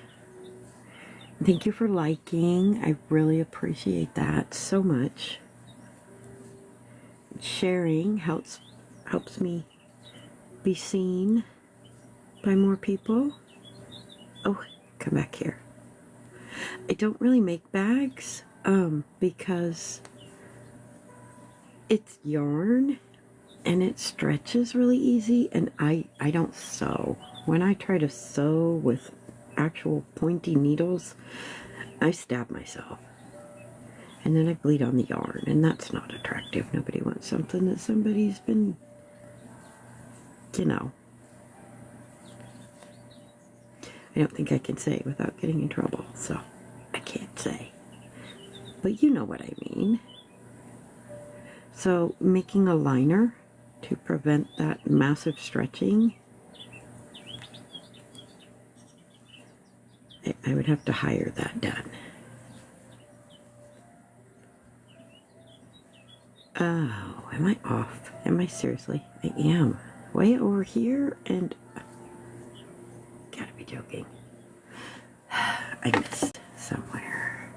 Thank you for liking. I really appreciate that so much. Sharing helps me be seen by more people. Oh, come back here. I don't really make bags because it's yarn and it stretches really easy, and I don't sew. When I try to sew with actual pointy needles, I stab myself. And then I bleed on the yarn, and that's not attractive. Nobody wants something that somebody's been, you know. I don't think I can say without getting in trouble, so I can't say. But you know what I mean. So making a liner to prevent that massive stretching, I would have to hire that done. Oh, am I off? Am I seriously? I am. Way over here, and gotta be joking. I missed somewhere.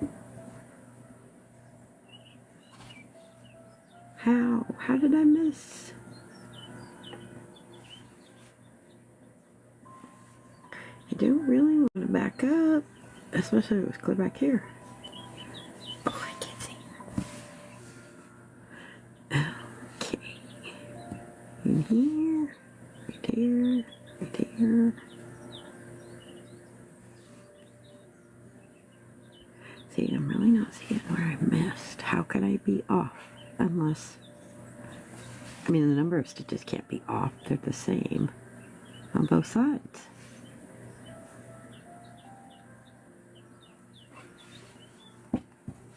How? How did I miss? I don't really want to back up, especially if it was clear back here. Oh, I can't see. Okay. In here, right there, right there. See, I'm really not seeing where I missed. How can I be off? Unless, I mean, the number of stitches can't be off. They're the same on both sides.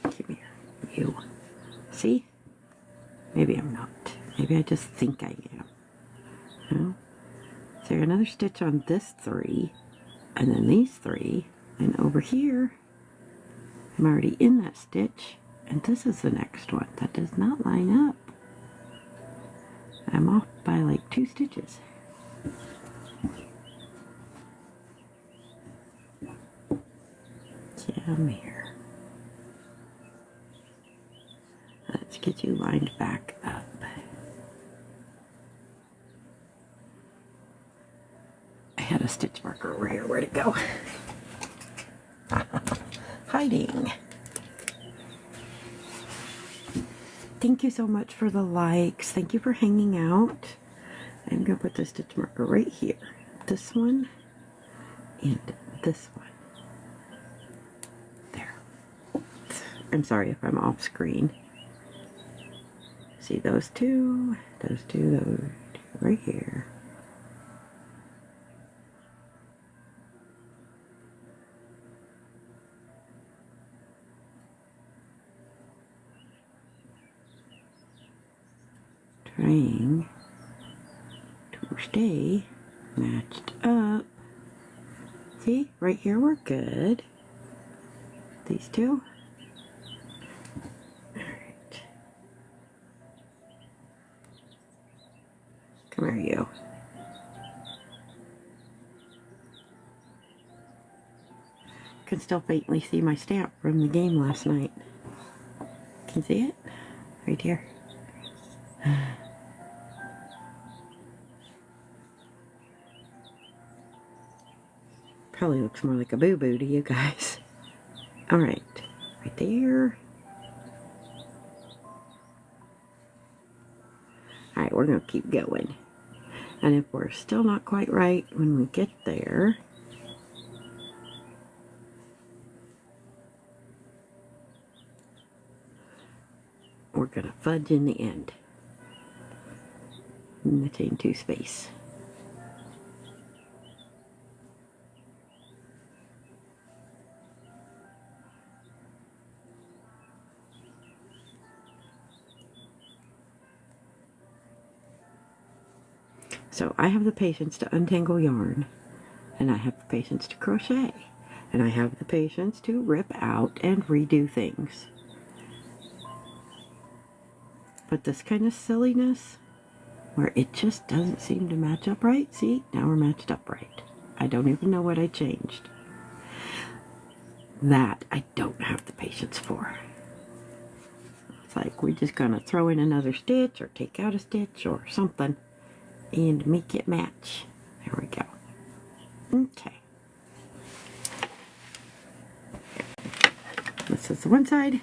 Come here, you. See? Maybe I'm not. Maybe I just think I am. No? So another stitch on this 3, and then these 3, and over here, I'm already in that stitch, and this is the next one. That does not line up. I'm off by like 2 stitches. Come here. Let's get you lined back up. I had a stitch marker over here. Where'd it go? Hiding. Thank you so much for the likes. Thank you for hanging out. I'm going to put the stitch marker right here. This one and this one. There. I'm sorry if I'm off screen. See those two, those two right here. Trying to stay matched up. See, right here we're good. These two. Alright. Come here, you. Can still faintly see my stamp from the game last night. Can you see it? Right here. Probably looks more like a boo-boo to you guys. Alright, right there. Alright, we're going to keep going. And if we're still not quite right when we get there, we're going to fudge in the end in the chain 2 space. So I have the patience to untangle yarn, and I have the patience to crochet, and I have the patience to rip out and redo things. But this kind of silliness, where it just doesn't seem to match up right, see, now we're matched up right. I don't even know what I changed. That I don't have the patience for. It's like we're just gonna throw in another stitch or take out a stitch or something and make it match. There we go. Okay. This is the one side.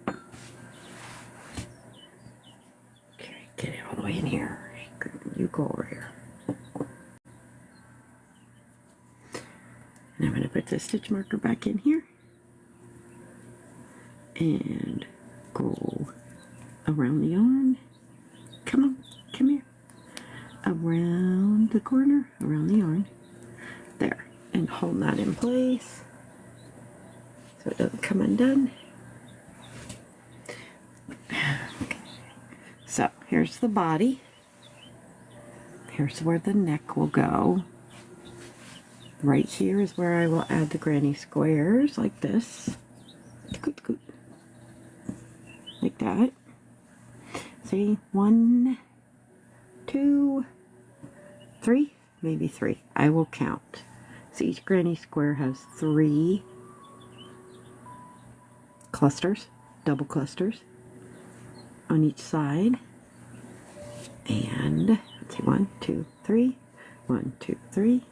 Okay, get it all the way in here. You go over here. And I'm going to put the stitch marker back in here. And go around the yarn. Come on, come here. Around the corner, around the yarn. There. And hold that in place so it doesn't come undone. Okay. So here's the body. Here's where the neck will go. Right here is where I will add the granny squares like this. Like that. See, 1, 2, 3, maybe 3. I will count. So each granny square has 3 clusters, double clusters on each side. And let's see, 1, 2, 3, 1, 2, 3,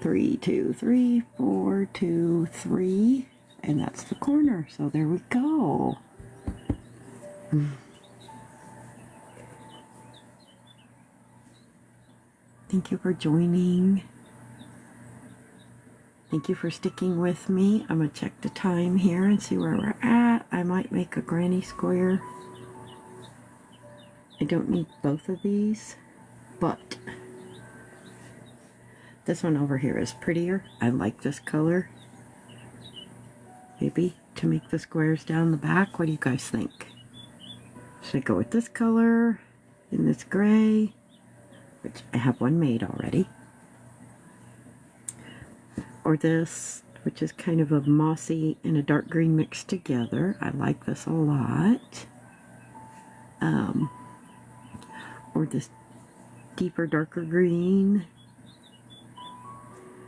3, 2, 3, 4, 2, 3, and that's the corner. So there we go. Thank you for joining. Thank you for sticking with me. I'm going to check the time here and see where we're at. I might make a granny square. I don't need both of these, but this one over here is prettier. I like this color. Maybe to make the squares down the back. What do you guys think? Should I go with this color in this gray, which I have one made already, or this, which is kind of a mossy and a dark green mixed together? I like this a lot. Or this deeper, darker green.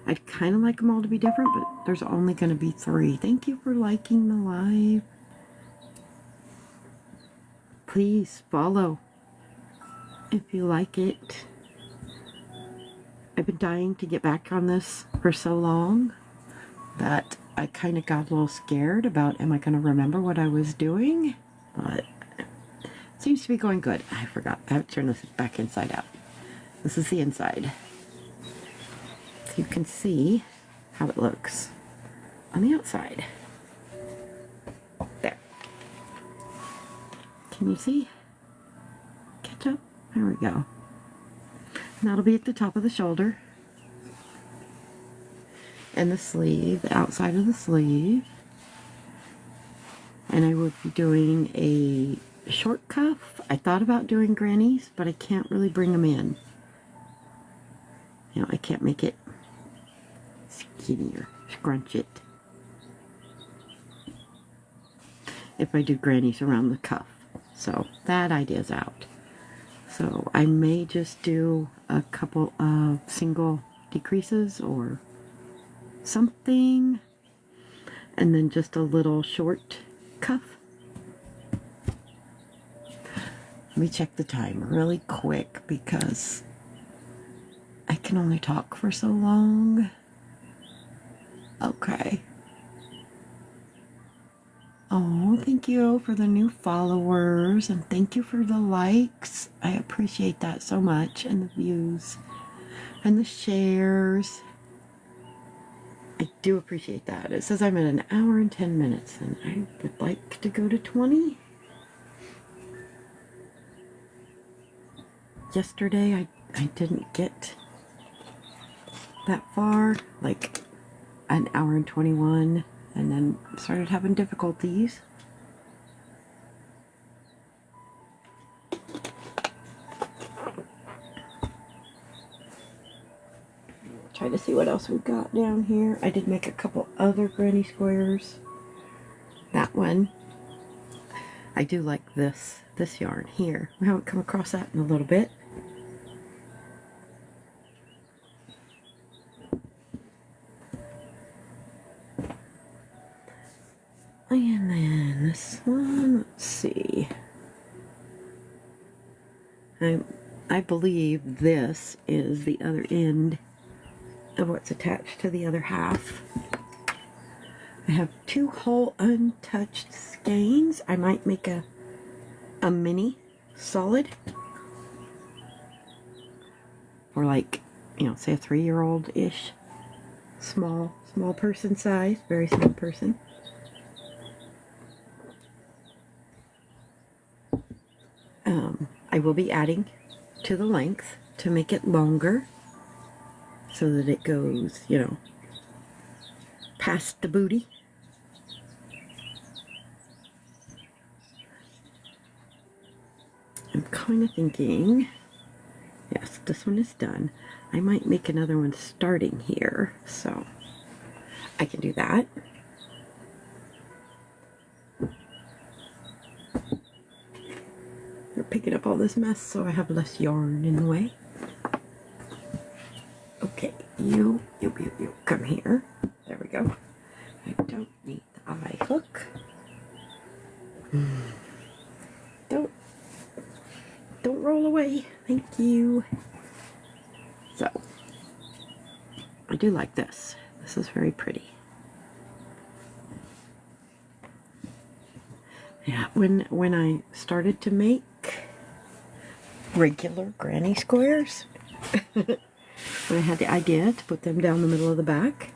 I'd kind of like them all to be different, but there's only going to be 3. Thank you for liking the live. Please follow if you like it. I've been dying to get back on this for so long that I kind of got a little scared about, am I going to remember what I was doing? But it seems to be going good. I forgot. I have to turn this back inside out. This is the inside. So you can see how it looks on the outside. There. Can you see? Catch up? There we go. And that'll be at the top of the shoulder. And the sleeve, the outside of the sleeve. And I will be doing a short cuff. I thought about doing grannies, but I can't really bring them in. You know, I can't make it skinnier, scrunch it. If I do grannies around the cuff. So that idea's out. So I may just do a couple of single decreases or something, and then just a little short cuff. Let me check the time really quick because I can only talk for so long. Okay. Oh, thank you for the new followers, and thank you for the likes. I appreciate that so much, and the views, and the shares. I do appreciate that. It says I'm at an hour and 10 minutes, and I would like to go to 20. Yesterday, I didn't get that far, like an hour and 21, and then started having difficulties. Try to see what else we got down here. I did make a couple other granny squares. That one. I do like this yarn here. We haven't come across that in a little bit. And then this one, let's see. I believe this is the other end of what's attached to the other half. I have 2 whole untouched skeins. I might make a mini solid for, like, you know, say a 3-year-old-ish. Small person size, very small person. I will be adding to the length to make it longer so that it goes, you know, past the booty. I'm kind of thinking, yes, this one is done. I might make another one starting here, so I can do that. We're picking up all this mess so I have less yarn in the way. Okay, you, come here. There we go. I don't need the eye hook. Don't roll away. Thank you. So, I do like this. This is very pretty. Yeah, when I started to make regular granny squares, when I had the idea to put them down the middle of the back,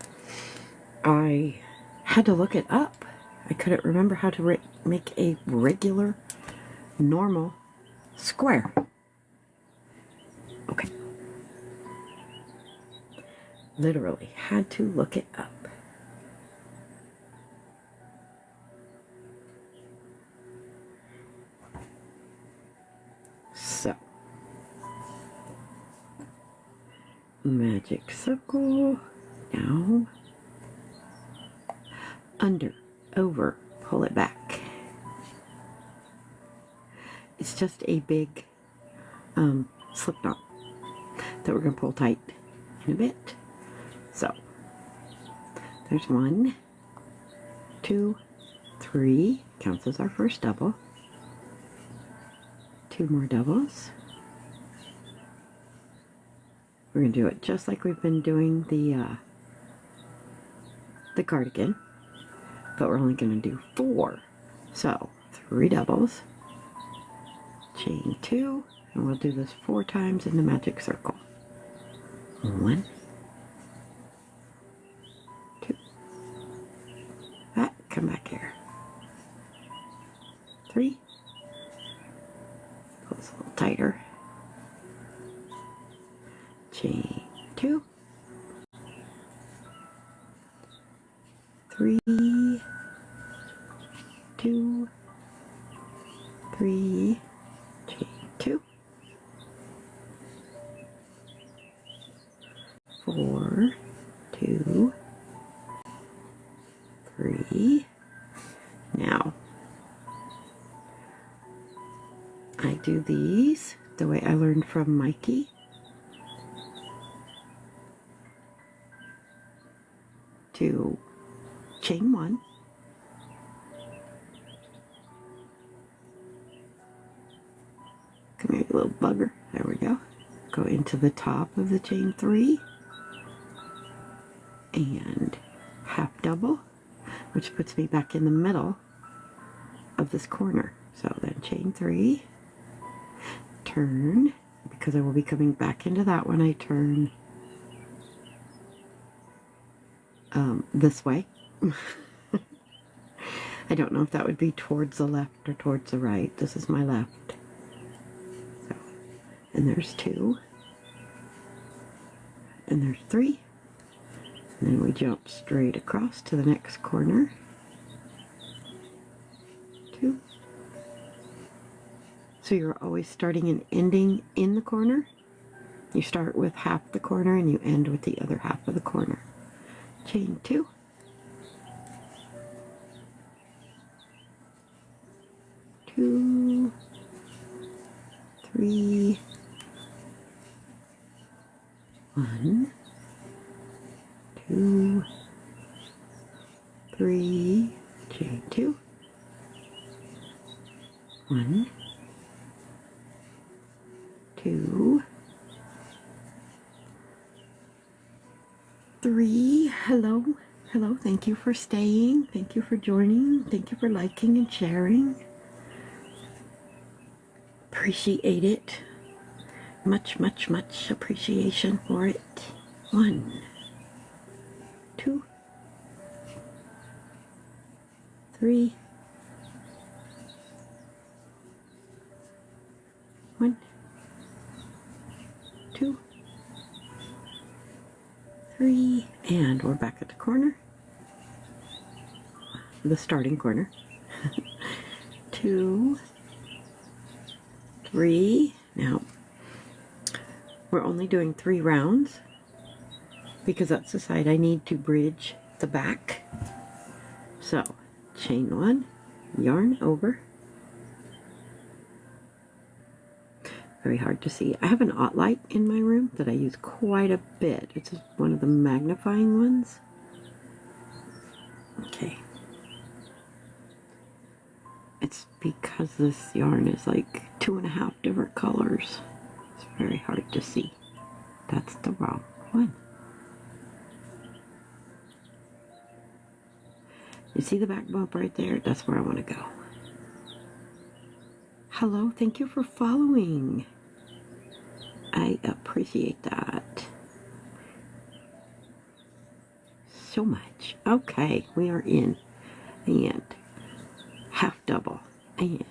I had to look it up. I couldn't remember how to make a regular, normal square. Okay. Literally had to look it up. So, magic circle, now, under, over, pull it back. It's just a big slip knot that we're going to pull tight in a bit. So, there's 1, 2, 3, counts as our first double. 2 more doubles. We're going to do it just like we've been doing the cardigan, but we're only going to do 4. So 3 doubles, chain 2, and we'll do this 4 times in the magic circle. 1, 2, come back here. 3, pull this a little tighter. Chain 2, 3, 2, 3, chain 2, 4, 2, 3. Now, I do these the way I learned from Mikey. To chain 1, come here, you little bugger. There we go. Go into the top of the chain 3 and half double, which puts me back in the middle of this corner. So then chain 3, turn, because I will be coming back into that one, I turn this way. I don't know if that would be towards the left or towards the right. This is my left. So, and there's 2. And there's 3. And then we jump straight across to the next corner. 2. So you're always starting and ending in the corner. You start with half the corner and you end with the other half of the corner. Chain 2. 2, 3, 1, 2, 3, chain 2, 1, 2, 3. Hello, hello, thank you for staying, thank you for joining, thank you for liking and sharing. Appreciate it. Much, much, much appreciation for it. 1, 2, 3, 1, 2, 3, and we're back at the corner, the starting corner. 2, 3. Now we're only doing 3 rounds because that's the side I need to bridge the back. So chain 1, yarn over. Very hard to see. I have an aught light in my room that I use quite a bit. It's one of the magnifying ones. Okay. It's because this yarn is like 2.5 different colors. It's very hard to see. That's the wrong one. You see the back bump right there? That's where I want to go. Hello, thank you for following. I appreciate that so much. Okay, we are in. And half double. And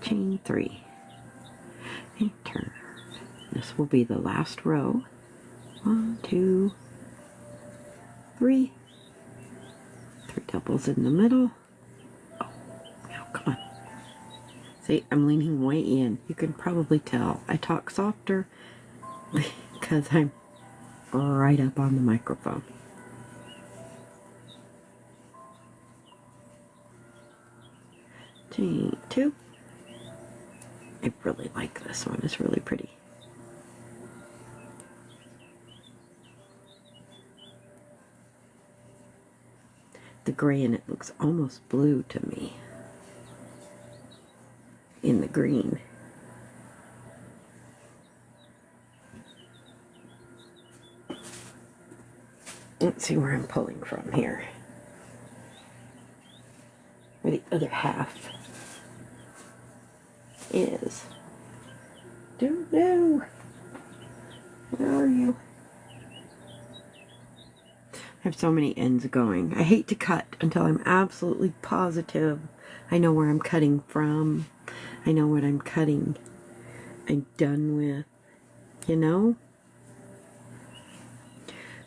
chain 3. And turn. This will be the last row. 1, 2, 3. 3 doubles in the middle. Oh, now come on. See, I'm leaning way in. You can probably tell. I talk softer because I'm right up on the microphone. Chain 2. I really like this one. It's really pretty. The gray in it looks almost blue to me in the green. Let's see where I'm pulling from here. Where the other half is. Doo-doo! Where are you? I have so many ends going. I hate to cut until I'm absolutely positive I know where I'm cutting from. I know what I'm cutting. I'm done with, you know?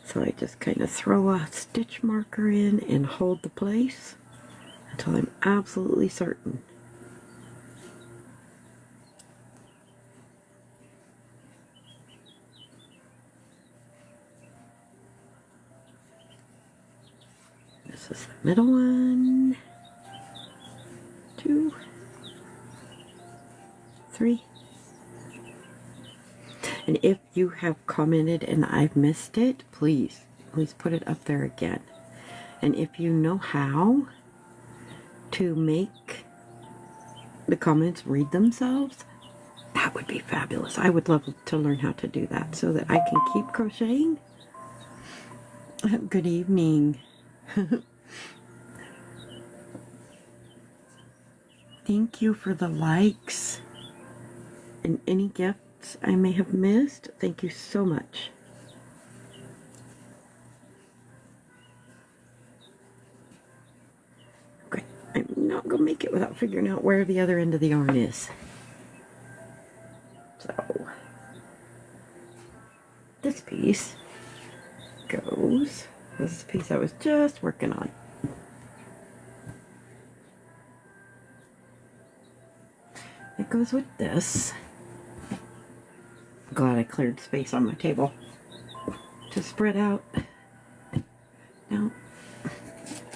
So I just kind of throw a stitch marker in and hold the place until I'm absolutely certain. This is the middle one. 2, 3. And if you have commented and I've missed it, please put it up there again. And if you know how to make the comments read themselves, that would be fabulous. I would love to learn how to do that so that I can keep crocheting. Good evening. Thank you for the likes and any gifts I may have missed. Thank you so much. Okay, I'm not going to make it without figuring out where the other end of the yarn is. So, this piece goes, this is the piece I was just working on. It goes with this. I'm glad I cleared space on my table to spread out. Now,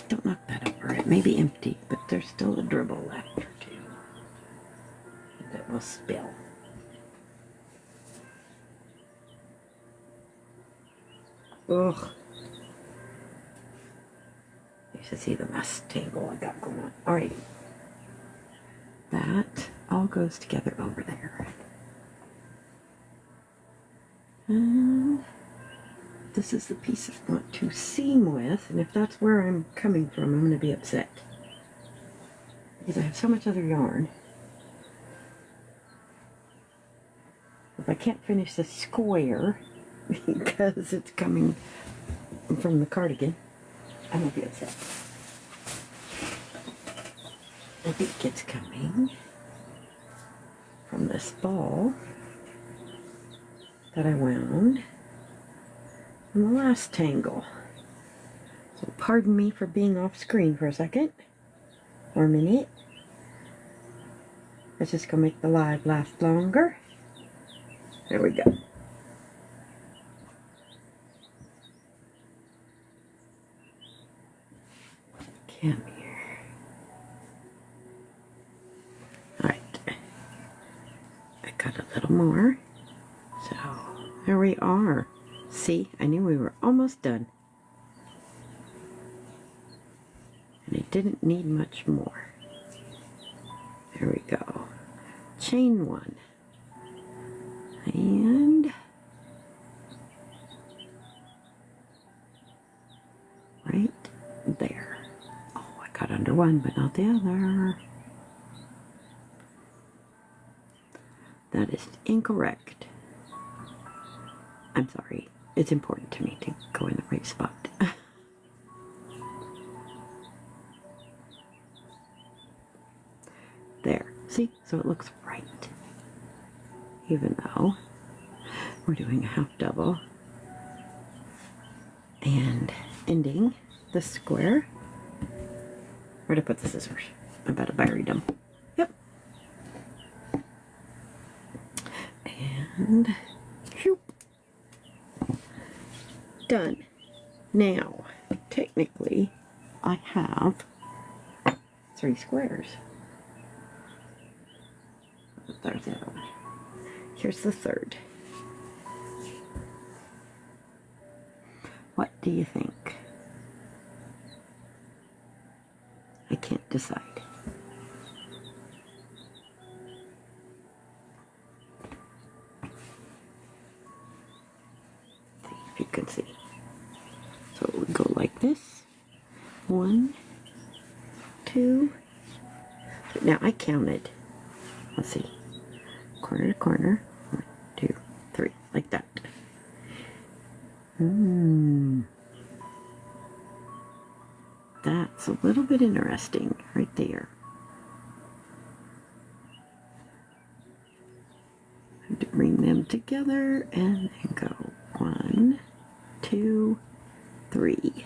don't knock that over. It may be empty, but there's still a dribble left or two that will spill. Ugh. You should see the mess table I got going on. Alrighty. That all goes together over there. And this is the piece I want to seam with, and if that's where I'm coming from, I'm going to be upset. Because I have so much other yarn. If I can't finish the square, because it's coming from the cardigan, I'm going to be upset. I think it's coming from this ball that I wound in the last tangle. So pardon me for being off screen for a second or a minute. Let's just go make the live last longer. There we go. Come here. Alright. I got a little more. So, there we are. See, I knew we were almost done. And it didn't need much more. There we go. Chain one. And right there. Oh, I got under one, but not the other. That is incorrect. I'm sorry. It's important to me to go in the right spot. There. See? So it looks right. Even though we're doing a half double. And ending the square. Where'd I put the scissors? I bet I buried them. Yep. And whoop. Done. Now, technically, I have 3 squares. There's the other one. Here's the third. What do you think? I can't decide. See if you can see. So we go like this. 1, 2. Now I counted. Let's see. Corner to corner. 1, 2, 3. Like that. That's a little bit interesting right there. I have to bring them together and then go 1, 2, 3.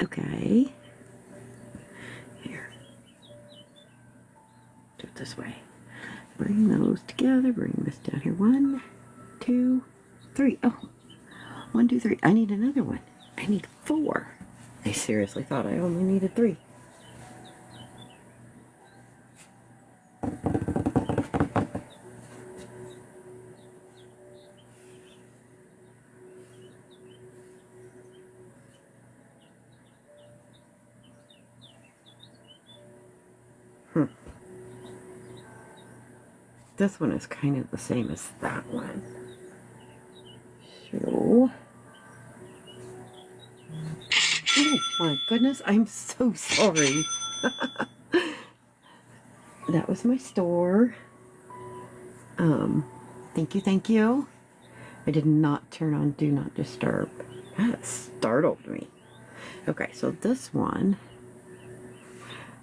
Okay. Here. Do it this way. Bring those together. Bring this down here. 1, 2, 3. Oh. 1, 2, 3. I need another one. I need 4. I seriously thought I only needed 3. This one is kind of the same as that one. So, oh my goodness, I'm so sorry. that was my store. Thank you, thank you. I did not turn on Do Not Disturb. That startled me. Okay, so this one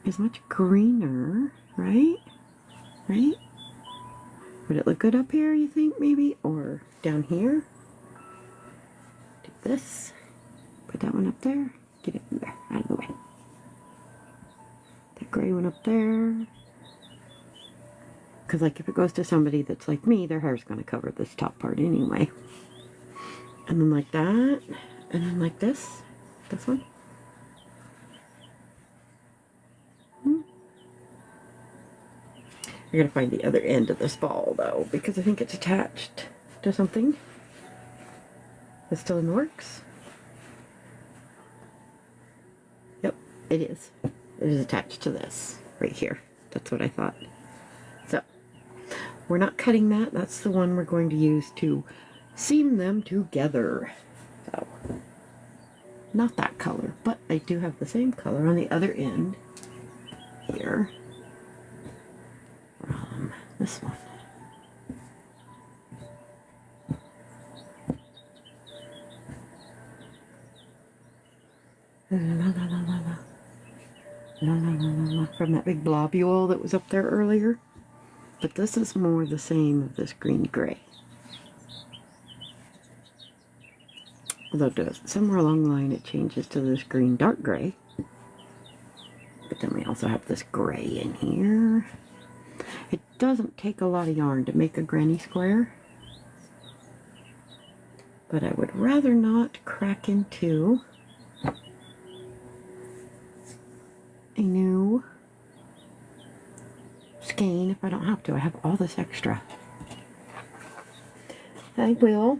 is much greener, right? Right? Would it look good up here, you think, maybe? Or down here? Do this. Put that one up there. Get it in there, out of the way. That gray one up there. Because, like, if it goes to somebody that's like me, their hair's going to cover this top part anyway. And then like that. And then like this. This one. I gotta find the other end of this ball, though, because I think it's attached to something. It's still in the works. Yep, it is. It is attached to this right here. That's what I thought. So, we're not cutting that. That's the one we're going to use to seam them together. So, not that color, but I do have the same color on the other end here. This one. La, la, la, la, la. La, la, la, la, la. From that big blobule that was up there earlier. But this is more the same of this green gray. Although somewhere along the line it changes to this green dark gray. But then we also have this gray in here. It doesn't take a lot of yarn to make a granny square, but I would rather not crack into a new skein if I don't have to. I have all this extra. I will,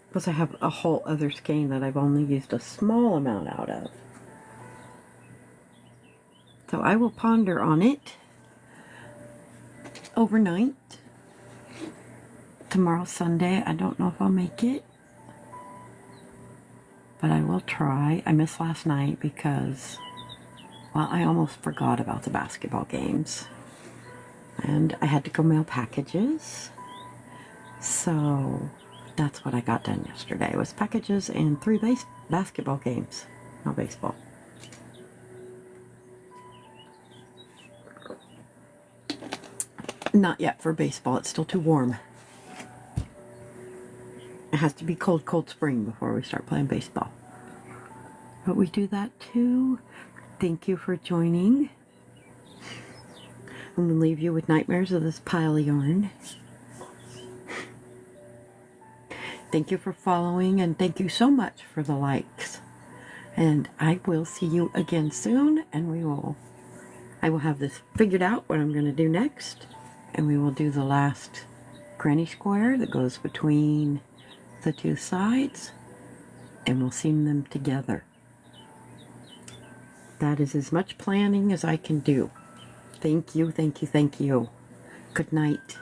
because I have a whole other skein that I've only used a small amount out of. So I will ponder on it overnight. Tomorrow's Sunday. I don't know if I'll make it, but I will try. I missed last night because, well, I almost forgot about the basketball games. And I had to go mail packages. So that's what I got done yesterday. It was packages and 3 basketball games. Not baseball. Not yet for baseball. It's still too warm. It has to be cold, cold spring before we start playing baseball. But we do that too. Thank you for joining. I'm going to leave you with nightmares of this pile of yarn. Thank you for following, and thank you so much for the likes. And I will see you again soon, and I will have this figured out what I'm going to do next. And we will do the last granny square that goes between the 2 sides, and we'll seam them together. That is as much planning as I can do. Thank you, thank you, thank you. Good night.